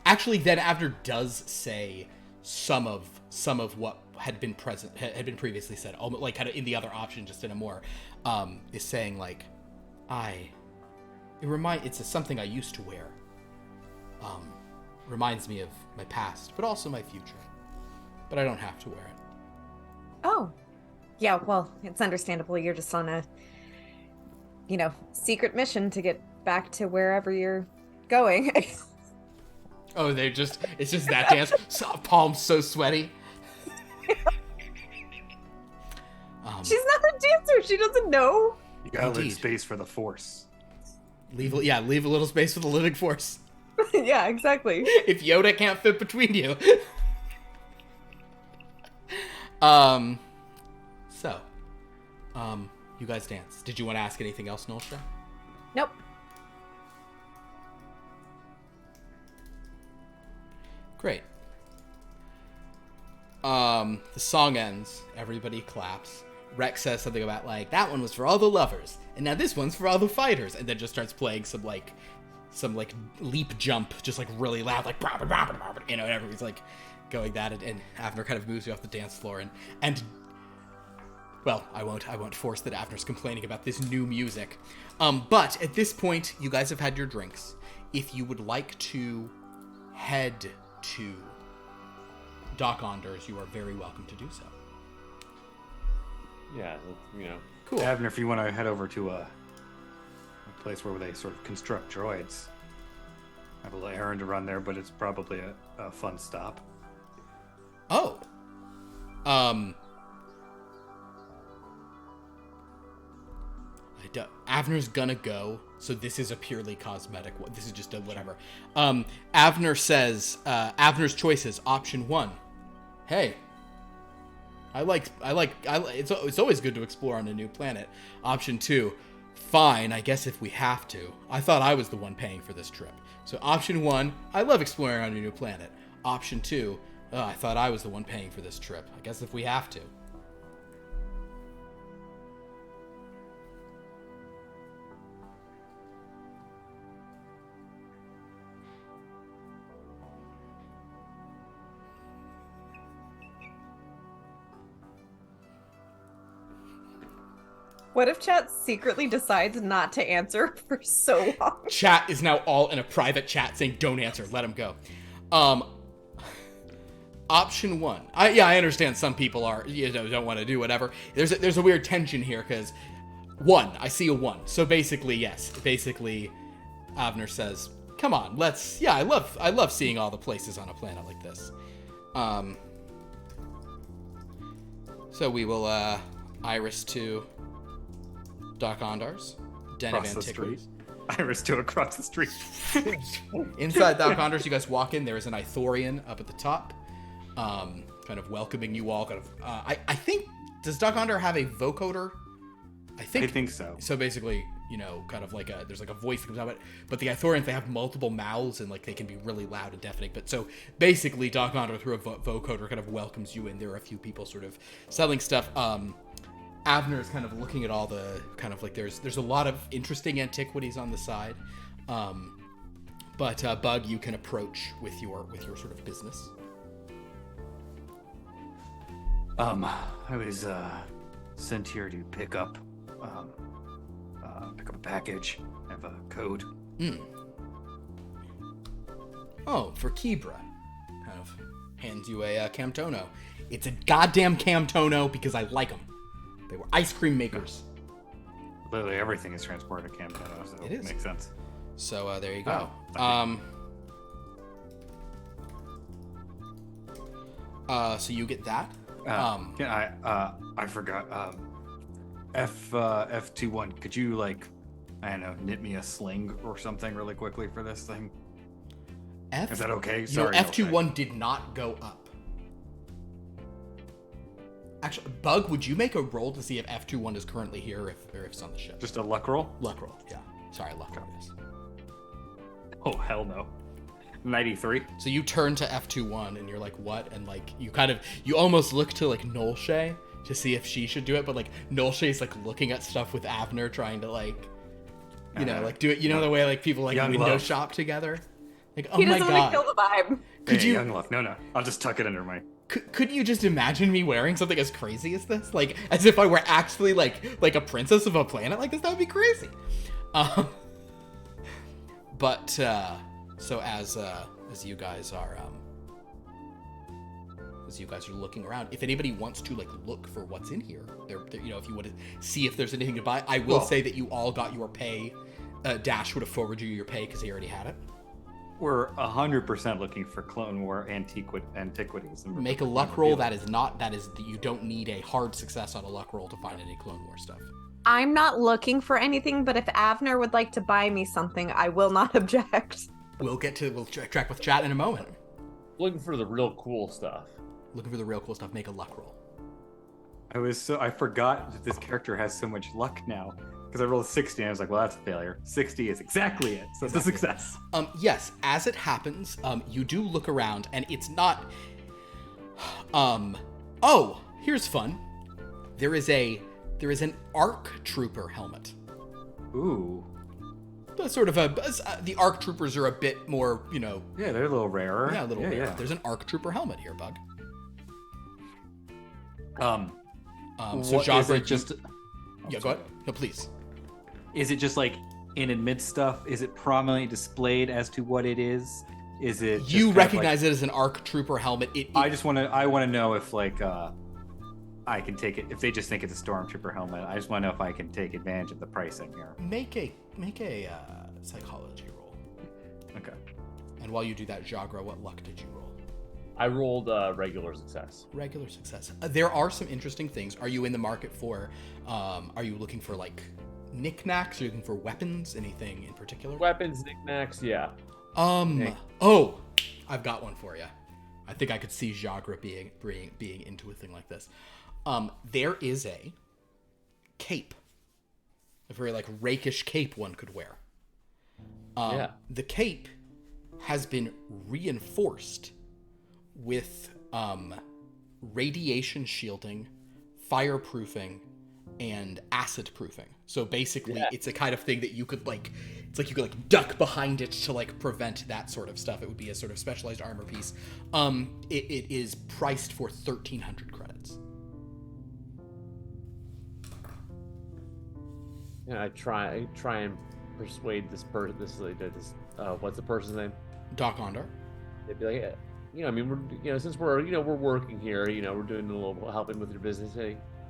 Actually, then Avner does say some of what had been previously said, almost like kind of in the other option, just in a more is saying like, it's something I used to wear. Reminds me of my past, but also my future. But I don't have to wear it. Oh. Yeah, well, it's understandable. You're just on a, secret mission to get back to wherever you're going. Oh, it's just that dance. Palms so sweaty. She's not a dancer. She doesn't know. You gotta leave space for the Force. Leave a little space for the living Force. Yeah, exactly. If Yoda can't fit between you. So, you guys dance. Did you want to ask anything else, Nolsha? Nope. Great. The song ends. Everybody claps. Rex says something about like, that one was for all the lovers, and now this one's for all the fighters, and then just starts playing some leap jump, just like really loud, like and everybody's like going that, and Avner kind of moves you off the dance floor, and well, I won't force that Avner's complaining about this new music, but at this point, you guys have had your drinks. If you would like to head to Dock Onders, you are very welcome to do so. Yeah, Cool. Abner, if you want to head over to a place where they sort of construct droids, I have a little errand to run there, but it's probably a fun stop. Oh. Avner's gonna go, so this is a purely cosmetic one. This is just a whatever. Avner says, Avner's choices. Option 1. Hey. It's always good to explore on a new planet. Option 2. Fine, I guess if we have to. I thought I was the one paying for this trip. So option 1, I love exploring on a new planet. Option 2, I thought I was the one paying for this trip. I guess if we have to. What if chat secretly decides not to answer for so long? Chat is now all in a private chat saying, don't answer, let him go. Option 1. I understand some people don't want to do whatever. There's a weird tension here, because 1, I see a 1. So basically, yes. Basically, Avner says, come on, I love seeing all the places on a planet like this. So we will, Iris to Doc Ondar's Den of Antiquities. Iris to across the street. Inside Doc Ondar's, you guys walk in. There is an Ithorian up at the top, kind of welcoming you all. Kind of, I think, does Doc Ondar have a vocoder? I think so. So basically, kind of like there's like a voice that comes out, but the Ithorians, they have multiple mouths and like they can be really loud and deafening. But so basically, Doc Ondar through a vocoder kind of welcomes you in. There are a few people sort of selling stuff. Avner is kind of looking at all the kind of like there's a lot of interesting antiquities on the side, but Bug, you can approach with your sort of business. I was sent here to pick up a package. I have a code. Oh, for Kibra. Kind of hands you a Camtono. It's a goddamn Camtono because I like them. They were ice cream makers. Literally everything is transported to Camtono, so it makes sense. So there you go. So you get that. I forgot. F21. Could you knit me a sling or something really quickly for this thing? Is that okay? Sorry. F21 did not go up. Actually, Bug, would you make a roll to see if F21 is currently here or if it's on the ship? Just a luck roll? Luck roll, yeah. Sorry, luck roll, yes. Oh, hell no. 93. So you turn to F21 and you're like, what? And you almost look to Nolshay to see if she should do it, but Nolshay's looking at stuff with Avner trying to do it. The way people Young window love. shop together? Oh He my doesn't god. want to kill the vibe. Could you Young love. No. I'll just tuck it under my... Could you just imagine me wearing something as crazy as this? As if I were actually like a princess of a planet like this? That would be crazy. So as you guys are looking around, if anybody wants to look for what's in here, they're if you want to see if there's anything to buy, I will say that you all got your pay. Dash would have forwarded you your pay because he already had it. We're 100% looking for Clone War antiquities. Make a luck roll. You don't need a hard success on a luck roll to find any Clone War stuff. I'm not looking for anything, but if Avner would like to buy me something, I will not object. We'll track with chat in a moment. Looking for the real cool stuff. Make a luck roll. I forgot that this character has so much luck now. Because I rolled a 60 and I was like, well, that's a failure. 60 is exactly it. So it's a success. Yes, as it happens, you do look around and it's not... Oh, here's fun. There is an ARC Trooper helmet. Ooh. The ARC Troopers are a bit more, Yeah, they're a little rarer. Yeah, a little rarer. Yeah. There's an ARC Trooper helmet here, Bug. So Jabra just... Yeah, go ahead. No, please. Is it just in amid stuff? Is it prominently displayed as to what it is? Is it? You recognize it as an ARC Trooper helmet. I want to know if I can take it if they just think it's a stormtrooper helmet. I just want to know if I can take advantage of the pricing here. Make a psychology roll. Okay. And while you do that, Jagra, what luck did you roll? I rolled regular success. Regular success. There are some interesting things. Are you in the market for? Are you looking for like knickknacks? Are you looking for weapons? Anything in particular? Weapons, knickknacks, yeah. Hey. Oh, I've got one for you. I think I could see Jagra being into a thing like this. There is a cape, a very like rakish cape one could wear. Yeah. The cape has been reinforced with radiation shielding, fireproofing, and acid proofing. So basically, it's a kind of thing that you could like. It's like you could like duck behind it to like prevent that sort of stuff. It would be a sort of specialized armor piece. It is priced for 1,300 credits. Yeah, I try and persuade this person. What's the person's name? Doc Ondar. They'd be like, yeah, I mean, since we're working here, we're doing a little helping with your business.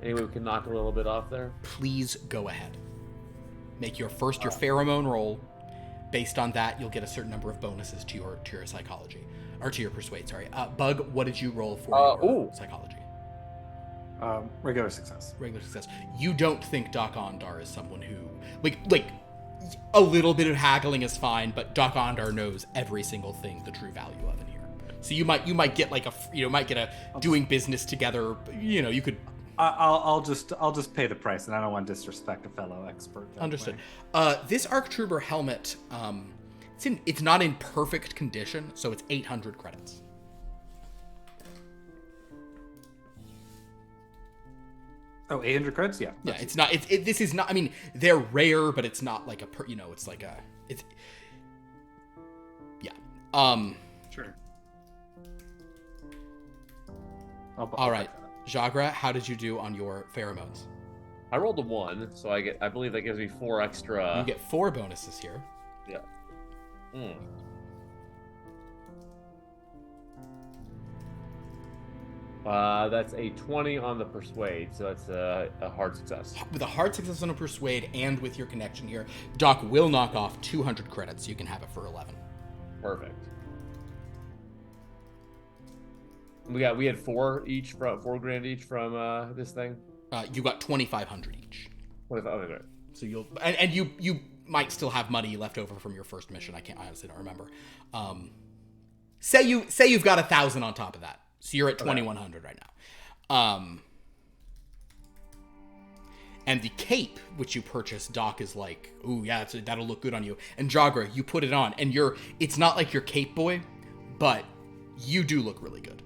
Any way we can knock a little bit off there? Please go ahead. Make your pheromone roll. Based on that, you'll get a certain number of bonuses to your psychology or to your persuade. Sorry, Bug. What did you roll for your psychology? Regular success. Regular success. You don't think Doc Ondar is someone who like a little bit of haggling is fine, but Doc Ondar knows every single thing, the true value of it here. So you might get like a doing business together. You could. I'll just pay the price, and I don't want to disrespect a fellow expert. Understood. This ARC Trooper helmet, it's not in perfect condition, so it's 800 credits. Oh, 800 credits? Yeah. Yeah, it's not. This is not. I mean, they're rare, but it's not like it's like a. It's. Yeah. Sure. All right. Jagra, how did you do on your pheromones? I rolled a 1, so I believe that gives me 4 extra. You get 4 bonuses here. Yeah. That's a 20 on the persuade, so that's a hard success. With a hard success on a persuade and with your connection here, Doc will knock off 200 credits. So you can have it for 11. Perfect. We had 4 grand each from this thing. You got 2,500 each. Okay, great. So you'll and you might still have money left over from your first mission. I honestly don't remember. Say you've got 1,000 on top of that, so you're at 2,100 right now. And the cape which you purchased, Doc is like, ooh yeah, that'll look good on you. And Jagra, you put it on, and it's not like you're Cape Boy, but you do look really good.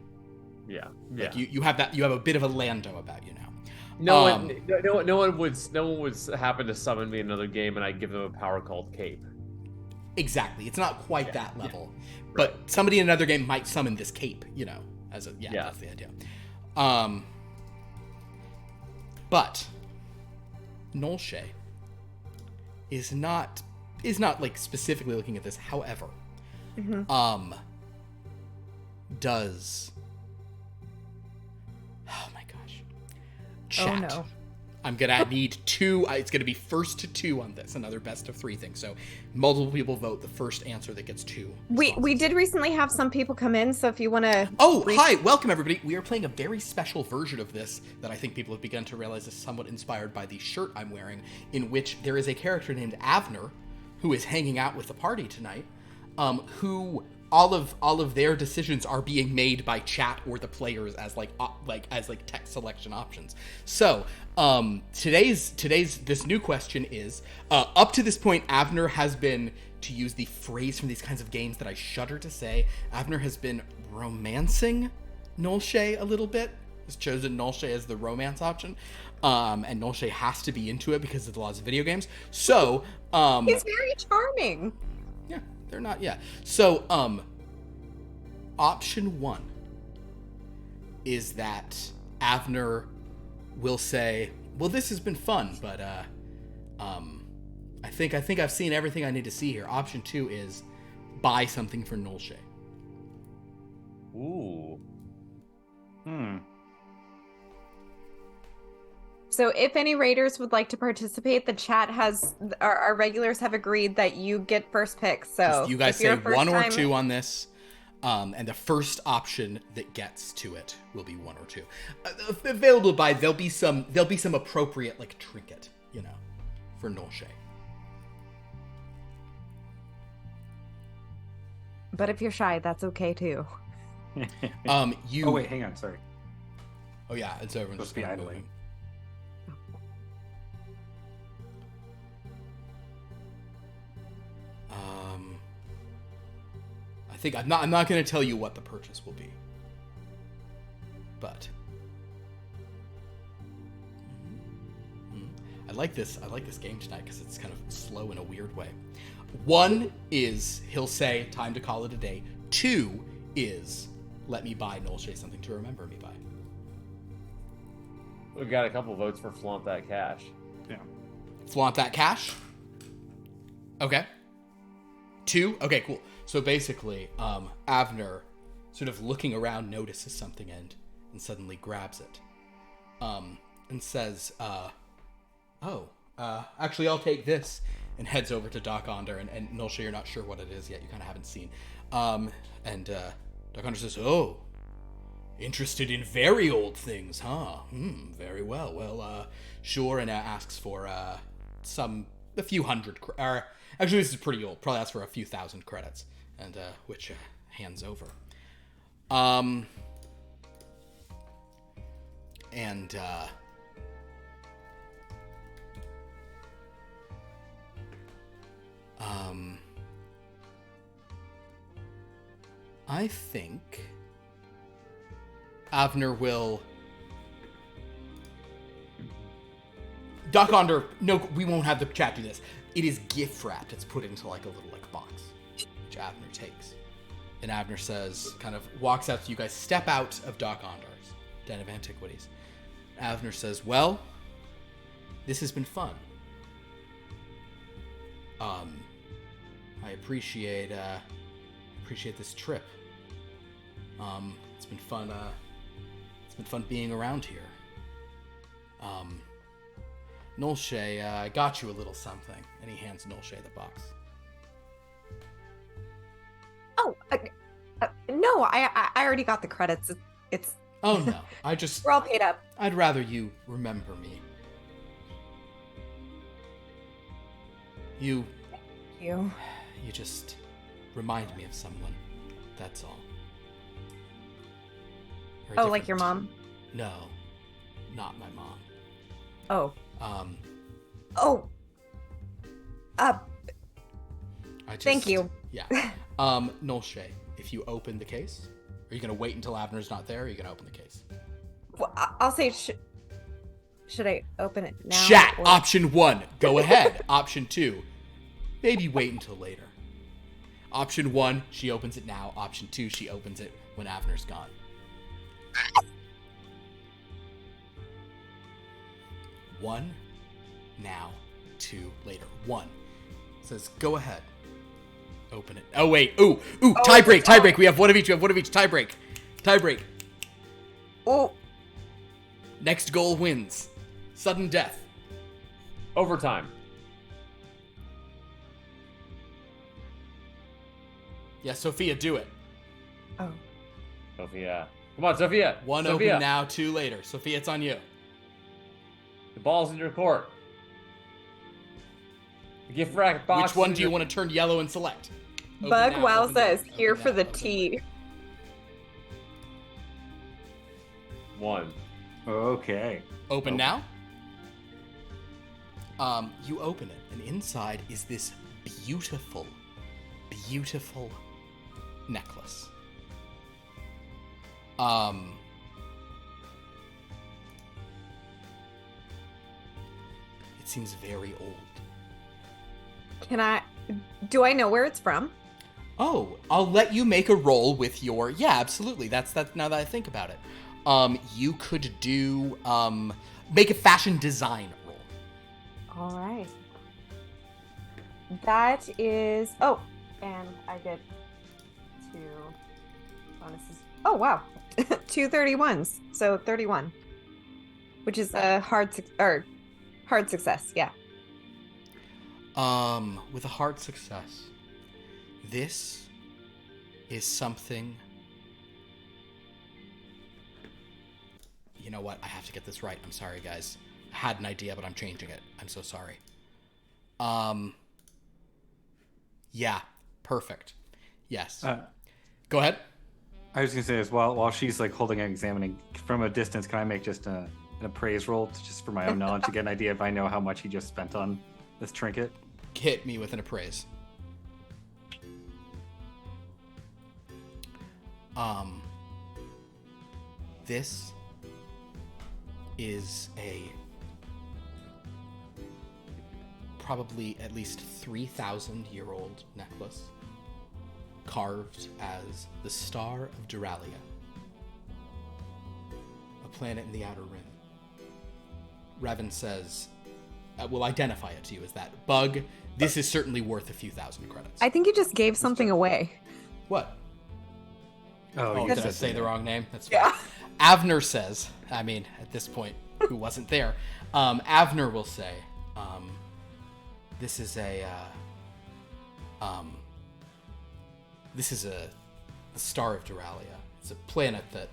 Yeah. Like you have a bit of a Lando about you now. No one would happen to summon me in another game and I give them a power called Cape. Exactly. It's not quite that level. Yeah. But Right. somebody in another game might summon this cape, that's the idea. But Nolshe is not like specifically looking at this. However, does oh my gosh, chat. Oh no. I'm gonna need 2. It's gonna be first to 2 on this. Another best of 3 thing. So multiple people vote. The first answer that gets 2. We did recently have some people come in, so if you want to. Oh, hi, welcome everybody. We are playing a very special version of this that I think people have begun to realize is somewhat inspired by the shirt I'm wearing, in which there is a character named Avner who is hanging out with the party tonight, who all of their decisions are being made by chat or the players as text selection options. So today's this new question is up to this point, Avner has been, to use the phrase from these kinds of games that I shudder to say, Avner has been romancing Nolshe a little bit. Has chosen Nolshe as the romance option, and Nolshe has to be into it because of the laws of video games. So He's very charming. yeah, they're not. Yeah. So option 1 is that Avner will say, well, this has been fun, but I think I've seen everything I need to see here. Option 2 is buy something for Nolshe. Ooh. So if any raiders would like to participate, the chat has our regulars have agreed that you get first pick. So Just you guys if you're say a first one or time- two on this, and the first option that gets to it will be one or two. Available by there'll be some appropriate like trinket, for Nolshay. But if you're shy, that's okay too. You. Oh wait, hang on. Sorry. Oh yeah, it's over. Supposed to be idling. I think I'm not going to tell you what the purchase will be, but I like this game tonight because it's kind of slow in a weird way. One is he'll say time to call it a day. Two is let me buy Nolshay something to remember me by. We've got a couple votes for flaunt that cash. Yeah. Flaunt that cash. Okay. Two. Okay, cool. So basically, Avner, sort of looking around, notices something and suddenly grabs it, and says, actually, I'll take this, and heads over to Doc Onder, and Nolshay, you're not sure what it is yet. You kind of haven't seen. And Doc Onder says, oh, interested in very old things, huh? Very well. Well, sure, and asks for a few hundred. Actually, this is pretty old. Probably asks for a few thousand credits, and which hands over. I think Avner will. Doc Onder, no, we won't have the chat do this. It is gift wrapped. It's put into like a little box, which Avner takes. And Avner says, kind of walks out to you guys, step out of Doc Onder's Den of Antiquities. Avner says, well, this has been fun. I appreciate this trip. It's been fun. It's been fun being around here. Nolshay, I got you a little something, and he hands Nolshay the box. Oh, no, I already got the credits. It's. Oh no, We're all paid up. I'd rather you remember me. You just remind me of someone. That's all. Oh, like your mom? No, not my mom. Oh. Thank you. Yeah. Nolshay, if you open the case, are you going to wait until Avner's not there, or are you going to open the case? Well, I'll say, should I open it now? Chat, or... option 1, go ahead. Option 2, maybe wait until later. Option 1, she opens it now. Option 2, she opens it when Avner's gone. One, now, 2, later. 1 says, go ahead. Open it. Oh, wait. Ooh, tie break. We have one of each. Tie break. Oh. Next goal wins. Sudden death. Overtime. Yeah, Sophia, do it. Oh. Sophia. Come on, Sophia. One Sophia. open now, 2 later. Sophia, it's on you. The ball's in your court. The gift rack box. Which one do you want to turn yellow and select? Open Bug now, Wow open says, now, here open for now, the open tea. 1. Okay. Open now. You open it, and inside is this beautiful necklace. It seems very old. Do I know where it's from? Oh, I'll let you make a roll with your... Yeah, absolutely. That's now that I think about it. You could do... make a fashion design roll. All right. That is... Oh, and I get 2 bonuses. Oh, wow. 2 31s. So 31. Which is a hard success, yeah. With a hard success, this is something. You know what? I have to get this right. I'm sorry, guys. I had an idea, but I'm changing it. I'm so sorry. Yeah, perfect. Yes. Go ahead. I was gonna say as well, while she's like holding and examining from a distance, can I make just an appraise roll just for my own knowledge to get an idea if I know how much he just spent on this trinket? Hit me with an appraise. This is a probably at least 3,000-year-old necklace carved as the Star of Duralia, a planet in the Outer Rim. Revan says, will identify it to you as that. Bug, this is certainly worth a few thousand credits. I think you just gave something away. What? Oh, did I say the wrong name? That's fine. Yeah. Avner says, I mean, at this point, who wasn't there? Avner will say, this is the Star of Duralia. It's a planet that,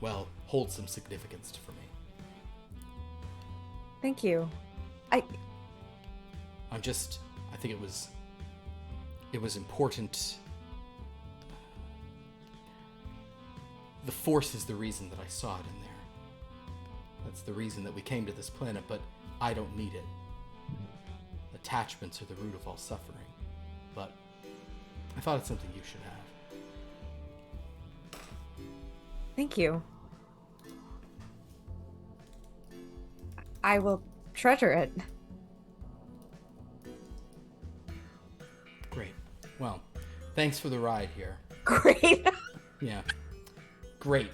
well, holds some significance for me. Thank you. I think it was important. The Force is the reason that I saw it in there. That's the reason that we came to this planet, but I don't need it. Attachments are the root of all suffering. But I thought it's something you should have. Thank you. I will treasure it. Great. Well, thanks for the ride here. Great. Yeah. Great.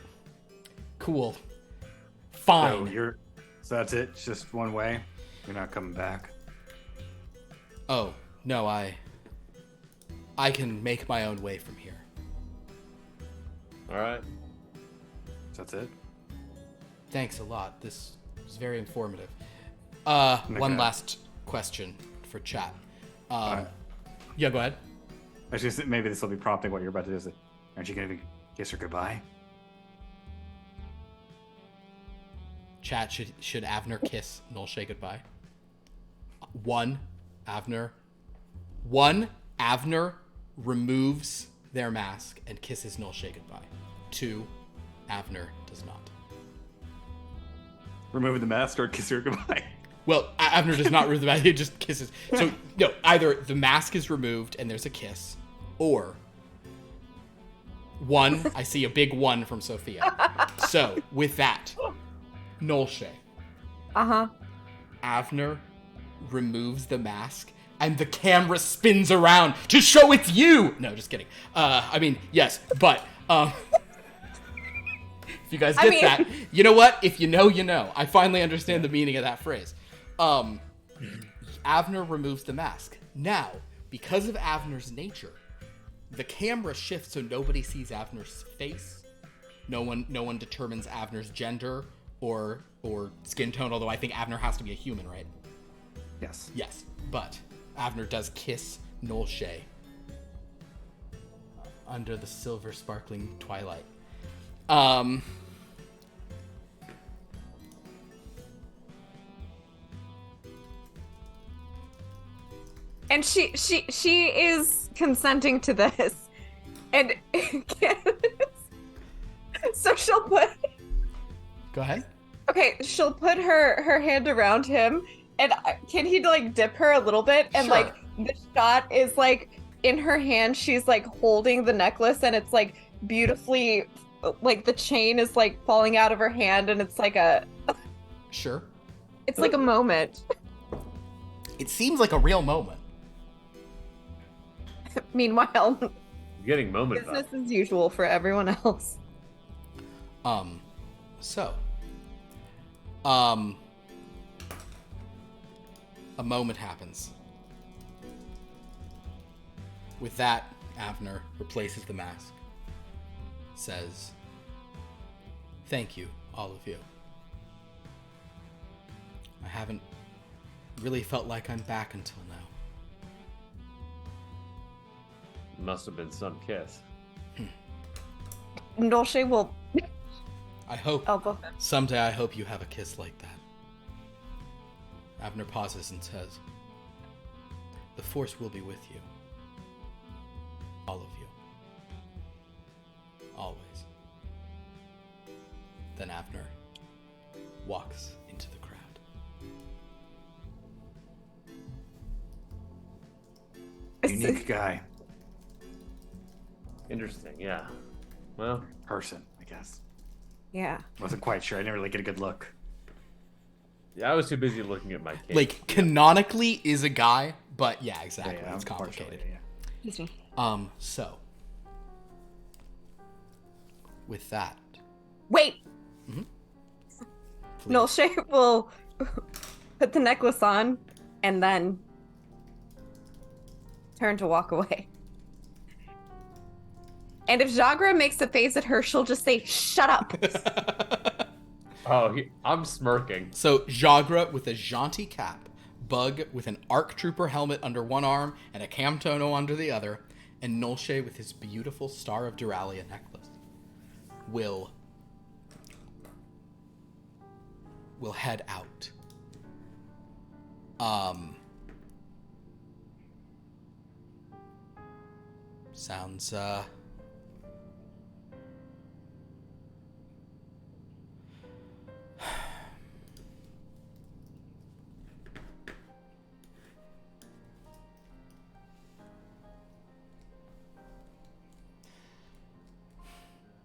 Cool. Fine. So that's it? It's just one way? You're not coming back? Oh, no, I can make my own way from here. All right. That's it? Thanks a lot. This was very informative. Okay. One last question for chat. Yeah, go ahead. I was just maybe this will be prompting what you're about to do. Aren't you going to kiss her goodbye? Chat, should Avner kiss Nolshay goodbye? One, Avner removes their mask and kisses Nolshay goodbye. 2, Avner does not. Remove the mask or kiss her goodbye? Well, Avner does not remove the mask, he just kisses. So, no, either the mask is removed and there's a kiss, or 1, I see a big 1 from Sophia. So, with that, Nolshay. Uh-huh. Avner removes the mask and the camera spins around to show it's you. No, just kidding. I mean, yes, but if you guys get that, you know what? If you know, you know. I finally understand the meaning of that phrase. Avner removes the mask. Now, because of Avner's nature, the camera shifts so nobody sees Avner's face. No one determines Avner's gender or skin tone, although I think Avner has to be a human, right? Yes. Yes, but Avner does kiss Nolshay under the silver sparkling twilight. And she is consenting to this. And so she'll put... Go ahead. Okay, she'll put her hand around him, and can he like dip her a little bit? And Sure. like the shot is like in her hand, she's like holding the necklace, and it's like beautifully, like the chain is like falling out of her hand, and it's like Sure. it's like a moment. It seems like a real moment. Meanwhile, You're getting moment business as usual for everyone else. So, a moment happens. With that, Avner replaces the mask, says, "Thank you, all of you. haven't really felt like I'm back until now. Must have been some kiss. Nolshe will I hope elbow him. someday I hope you have a kiss like that. Avner pauses and says, "The Force will be with you. All of you. Always." Then Avner walks into the crowd. Unique guy. Interesting, yeah. Well, Person, I guess. Yeah. Wasn't quite sure. I didn't really get a good look. yeah, I was too busy looking at my cake. Like, canonically is a guy, but yeah, exactly. Yeah, It's complicated. unfortunately, yeah. Excuse me. So, with that, Wait. please. Nolshe will put the necklace on and then turn to walk away. And if Jagra makes a face at her, she'll just say, "Shut up." I'm smirking. So, Jagra with a jaunty cap, Bug with an ARC Trooper helmet under one arm and a Camtono under the other, and Nolshe with his beautiful Star of Duralia necklace will head out. Sounds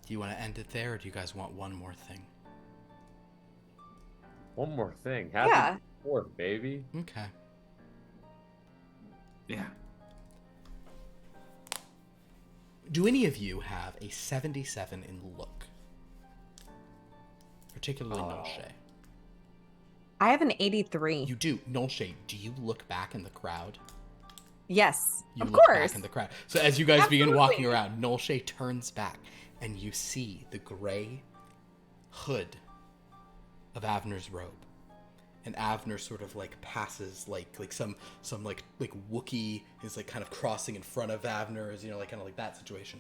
Do you want to end it there, or do you guys want one more thing? One more thing. Happy Yeah. 4th, baby. Okay. Yeah. Do any of you have a 77 in look? Particularly Nolshe. I have an 83. You do. Nolshe, do you look back in the crowd? Yes, You of look course. back in the crowd. So as you guys begin Absolutely. walking around, Nolshe turns back, and you see the gray hood of Avner's robe. And Avner sort of like passes like some like Wookiee is like kind of crossing in front of Avner, is, you know, like kind of like that situation.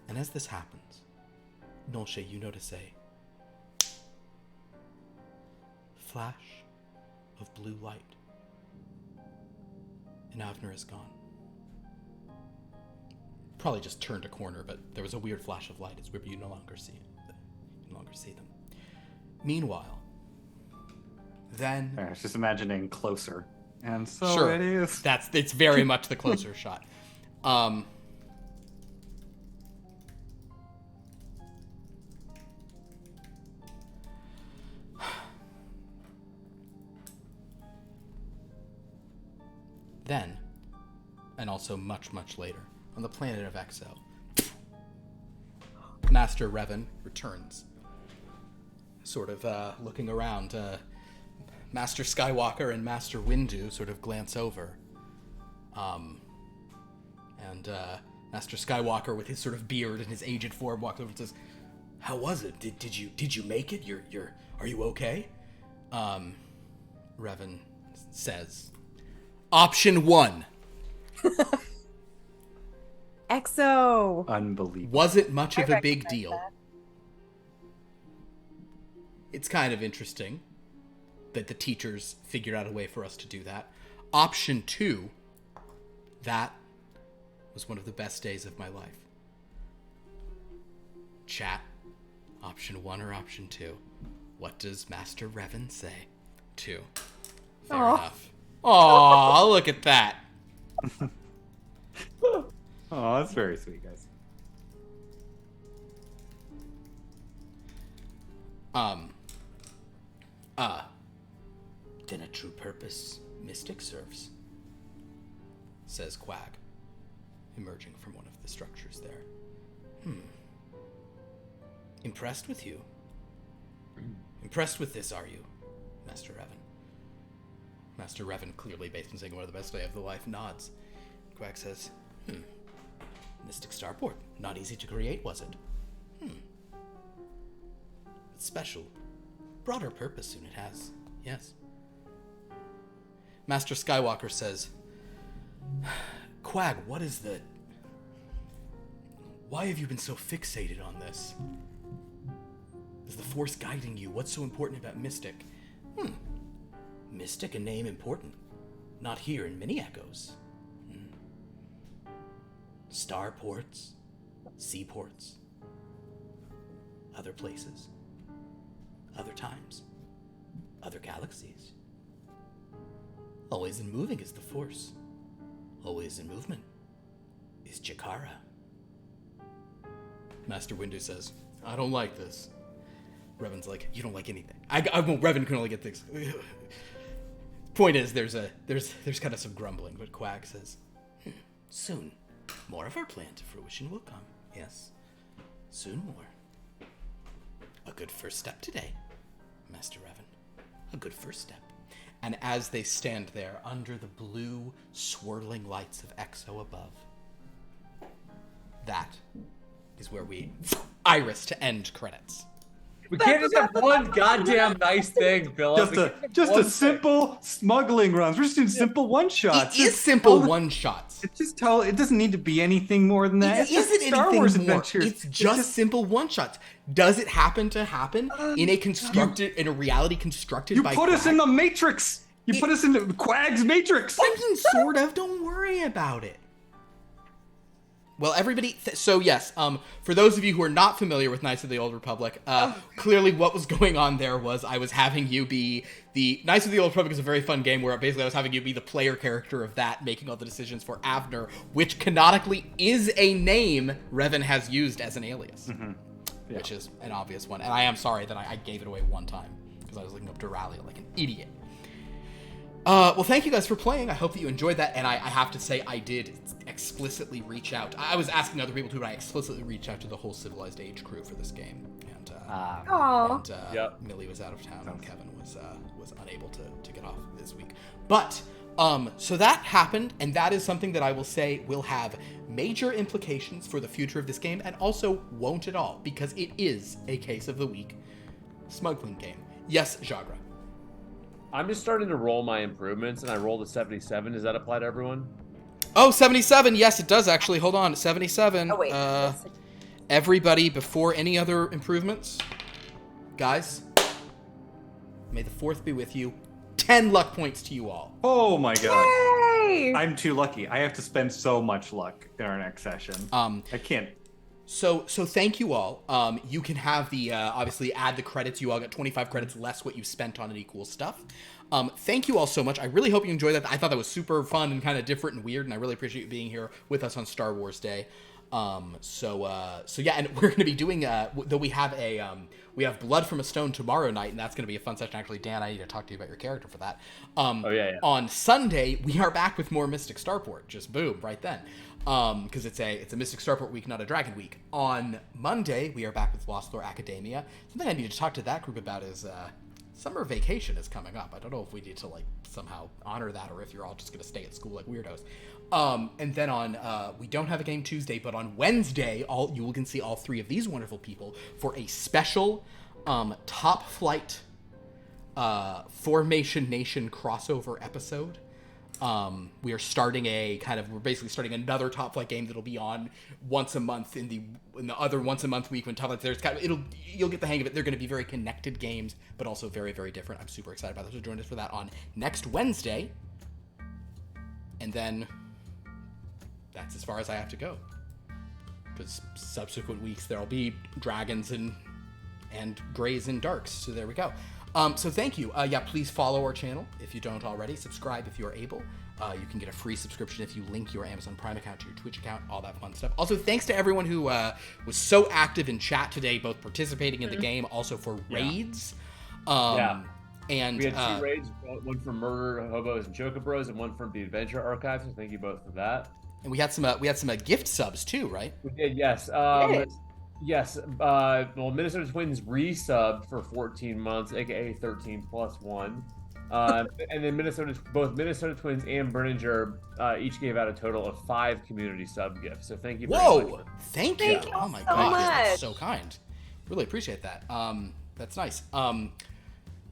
And as this happens, Nolshe, you notice a flash of blue light. And Avner is gone. Probably just turned a corner, but there was a weird flash of light. It's weird, but you no longer see it. You no longer see them. Meanwhile, then I was just imagining closer. And so sure, it is. it's very much the closer shot. Then, and also much, much later, on the planet of Exo, Master Revan returns, sort of looking around. Master Skywalker and Master Windu sort of glance over. And Master Skywalker, with his sort of beard and his aged form, walks over and says, "How was it? Did you make it? Are you okay?" Revan says, "Option 1. Exo. Unbelievable. Wasn't much of I a big recognize deal. that. It's kind of interesting that the teachers figured out a way for us to do that. Option 2, that was one of the best days of my life. Chat, option 1 or option 2? What does Master Revan say? 2. Fair Aw. enough. Aw, look at that. Oh, that's very sweet, guys. Then a true purpose mystic serves, says Quag, emerging from one of the structures there. Impressed with you? Impressed with this, are you, Master Revan? Master Revan, clearly based on saying one of the best day of the life, nods. Quag says, Mystic Starport. Not easy to create, was it? It's special. Broader purpose soon it has. Yes. Master Skywalker says, Quag, what is the... Why have you been so fixated on this? Is the Force guiding you? What's so important about Mystic? Mystic, a name important. Not here in Mini Echoes. Starports, seaports, other places, other times, other galaxies. Always in moving is the Force. Always in movement is Jakara. Master Windu says, I don't like this. Revan's like, you don't like anything. Well, Revan can only get things. Point is, there's kind of some grumbling, but Quag says, soon, more of our plan to fruition will come. Yes, soon more. A good first step today, Master Revan. A good first step. And as they stand there under the blue, swirling lights of Exo above, that is where we iris to end credits. We can't just have one goddamn nice thing, Philip. Just a simple smuggling runs. We're just doing simple one-shots. It is simple one-shots. It doesn't need to be anything more than that. It isn't Star Wars anything more. adventures. It's just simple one-shots. Does it happen to happen in a reality constructed by You put us in the Matrix. You put us in the Quag's Matrix. I mean, sort of. Don't worry about it. Well, everybody, so yes, for those of you who are not familiar with Knights of the Old Republic, clearly what was going on there was I was having you be the... Knights of the Old Republic is a very fun game where basically I was having you be the player character of that, making all the decisions for Avner, which canonically is a name Revan has used as an alias, which is an obvious one. And I am sorry that I gave it away one time, because I was looking up Duralia like an idiot. Well, thank you guys for playing. I hope that you enjoyed that, and I have to say I did explicitly reach out. I was asking other people too, but I explicitly reached out to the whole Civilized Age crew for this game. And, Millie was out of town, and Kevin was unable to get off this week. But, so that happened, and that is something that I will say will have major implications for the future of this game, and also won't at all, because it is a case of the week smuggling game. Yes, Jagra. I'm just starting to roll my improvements, and I rolled a 77. Does that apply to everyone? Oh, 77. Yes, it does actually. Hold on. 77. Oh, wait. Everybody, before any other improvements, guys, may the 4th be with you. 10 luck points to you all. Oh my god. Yay! I'm too lucky. I have to spend so much luck in our next session. I can't. So thank you all. You can have the, obviously add the credits. You all got 25 credits less what you spent on any cool stuff. Thank you all so much. I really hope you enjoyed that. I thought that was super fun and kind of different and weird, and I really appreciate you being here with us on Star Wars Day. So yeah, and we're going to be doing, though we have Blood from a Stone tomorrow night, and that's going to be a fun session. Actually, Dan, I need to talk to you about your character for that. On Sunday, we are back with more Mystic Starport. Just boom, right then. Because it's a Mystic Starport week, not a Dragon week. On Monday, we are back with Lost Lore Academia. Something I need to talk to that group about is summer vacation is coming up. I don't know if we need to somehow honor that, or if you're all just going to stay at school like weirdos. And then on we don't have a game Tuesday, but on Wednesday, you can see all 3 of these wonderful people for a special Top Flight Formation Nation crossover episode. We're basically starting another Top Flight game that'll be on once a month in the other once a month week when Top Flight you'll get the hang of it. They're going to be very connected games, but also very, very different. I'm super excited about this. So join us for that on next Wednesday. And then that's as far as I have to go, because subsequent weeks there'll be dragons and grays and darks. So there we go. So thank you. Please follow our channel if you don't already. Subscribe if you're able. You can get a free subscription if you link your Amazon Prime account to your Twitch account, all that fun stuff. Also, thanks to everyone who was so active in chat today, both participating in the game, also for raids. And we had 2 raids, one from Murder, Hobos, and Chocobros, and one from the Adventure Archive, so thank you both for that. And we had some gift subs too, right? We did, yes. Yes, Minnesota Twins resubbed for 14 months, aka 13 plus 1. And then both Minnesota Twins and Brenninger each gave out a total of 5 community sub gifts. So thank you very much. Thank you. Oh my gosh, that's so kind. Really appreciate that. That's nice.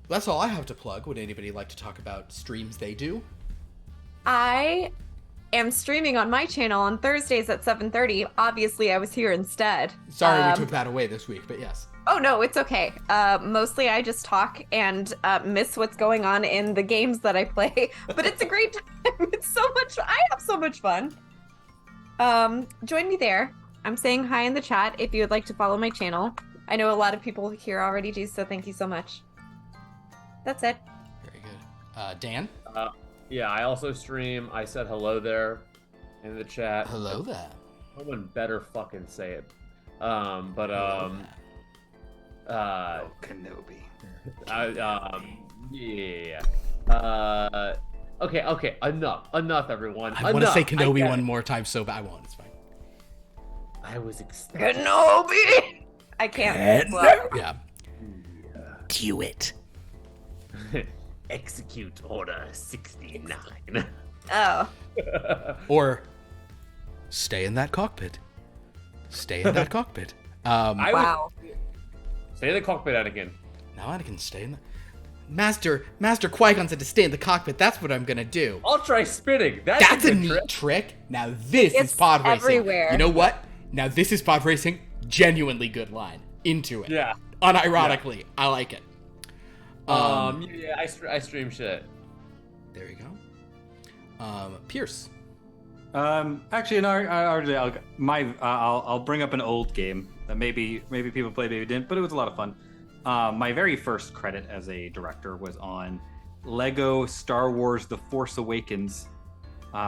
That's all I have to plug. Would anybody like to talk about streams they do? I am streaming on my channel on Thursdays at 7:30. Obviously, I was here instead. Sorry we took that away this week, but yes. Oh no, it's okay. Mostly I just talk and miss what's going on in the games that I play, but it's a great time. It's so much. I have so much fun. Join me there. I'm saying hi in the chat if you would like to follow my channel. I know a lot of people here already do, so thank you so much. That's it. Very good. Dan? Yeah, I also stream. I said hello there in the chat. Hello there. Someone better fucking say it. Kenobi. Yeah. Okay. Enough, everyone. I want to say Kenobi one more time so bad. I won't. It's fine. I was ecstatic. Kenobi! I can't. Well, Yeah. Do it. Execute Order 69. oh. Or stay in that cockpit. Stay in that cockpit. Wow. Stay in the cockpit, Anakin. Now Anakin, stay in the... Master Qui-Gon said to stay in the cockpit. That's what I'm gonna do. I'll try spinning. That's a neat trick. Now this is pod racing. Everywhere. You know what? Now this is pod racing. Genuinely good line. Into it. Yeah. Unironically. Yeah. I like it. Yeah, I stream shit. There you go. Pierce. Actually, I'll bring up an old game that maybe people played, maybe didn't, but it was a lot of fun. My very first credit as a director was on Lego Star Wars: The Force Awakens,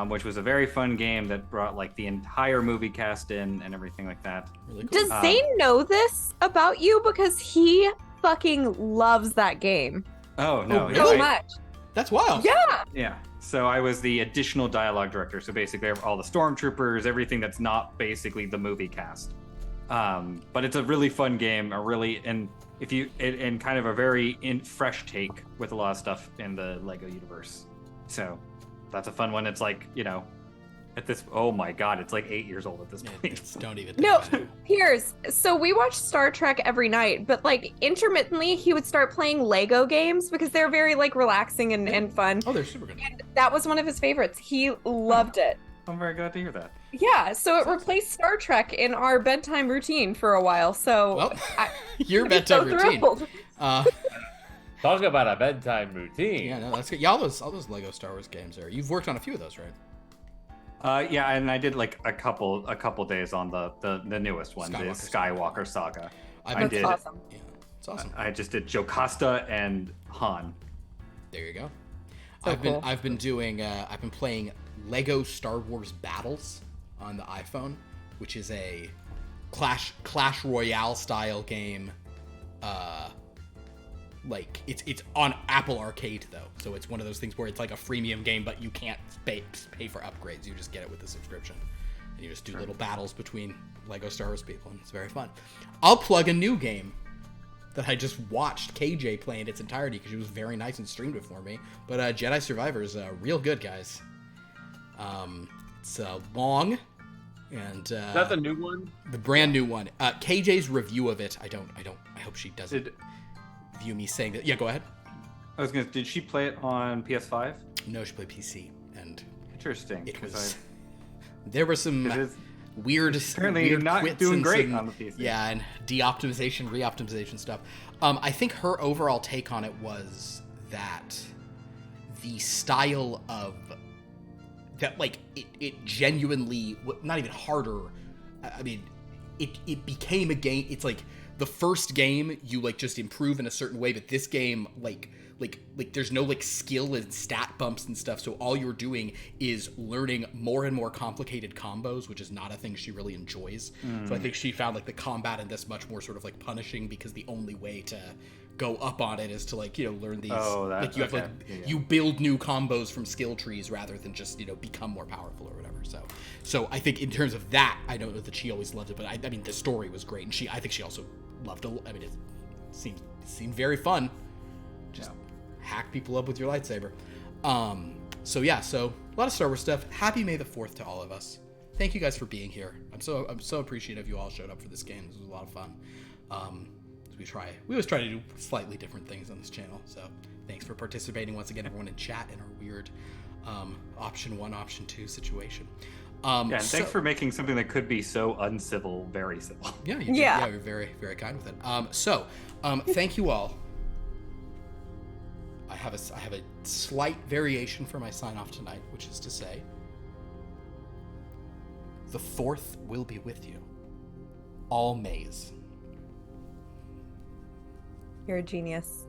which was a very fun game that brought like the entire movie cast in and everything like that. Really cool. Does Zane know this about you? Because he fucking loves that game. Oh no, really? So much. That's wild. Yeah. Yeah. So I was the additional dialogue director. So basically, all the stormtroopers, everything that's not basically the movie cast. But it's a really fun game. And kind of a very fresh take with a lot of stuff in the Lego universe. So that's a fun one. It's like, at this, oh my God, it's like 8 years old at this point. Don't even. No, Piers. So we watch Star Trek every night, but like intermittently he would start playing Lego games because they're very like relaxing and fun. Oh, they're super good. And that was one of his favorites. He loved it. I'm very glad to hear that. Yeah, so it replaced Star Trek in our bedtime routine for a while. So Well, your bedtime routine. Talk about a bedtime routine. Yeah, no, that's good. Yeah, all those Lego Star Wars games are. You've worked on a few of those, right? Yeah, and I did like a couple days on the newest one, the Skywalker Saga. That's awesome. Yeah, it's awesome. I just did Jocasta and Han. There you go. So cool. I've been playing Lego Star Wars Battles on the iPhone, which is a Clash Royale style game. Like it's on Apple Arcade though, so it's one of those things where it's like a freemium game, but you can't pay for upgrades. You just get it with the subscription, and you just do little battles between Lego Star Wars people, and it's very fun. I'll plug a new game that I just watched KJ play in its entirety because she was very nice and streamed it for me. But Jedi Survivor is real good, guys. It's long, and That's a new one. The brand new one. KJ's review of it. I hope she doesn't view me saying that. Yeah, go ahead. Did she play it on PS5? No, she played PC, and interesting. It was. There were some weird. Apparently, weird not quits doing and great some, on the PC. Yeah, and de-optimization, re-optimization stuff. I think her overall take on it was that the style of that, like, it genuinely, not even harder. I mean, it became a game. It's like the first game you like just improve in a certain way, but this game like there's no like skill and stat bumps and stuff, so all you're doing is learning more and more complicated combos, which is not a thing she really enjoys. So I think she found like the combat in this much more sort of like punishing, because the only way to go up on it is to like, learn these, you build new combos from skill trees rather than just, become more powerful or whatever. So I think in terms of that, I don't know that she always loved it, but I mean the story was great, and I think she also loved it. I mean, it seemed very fun. Just hack people up with your lightsaber. So a lot of Star Wars stuff. Happy May the 4th to all of us. Thank you guys for being here. I'm so appreciative you all showed up for this game. This was a lot of fun. We always try to do slightly different things on this channel. So thanks for participating once again, everyone in chat, and our weird option 1, option 2 situation. And thanks for making something that could be so uncivil very civil. Yeah, you're very, very kind with it. Thank you all. I have a slight variation for my sign off tonight, which is to say, the 4th will be with you. All Mays. You're a genius.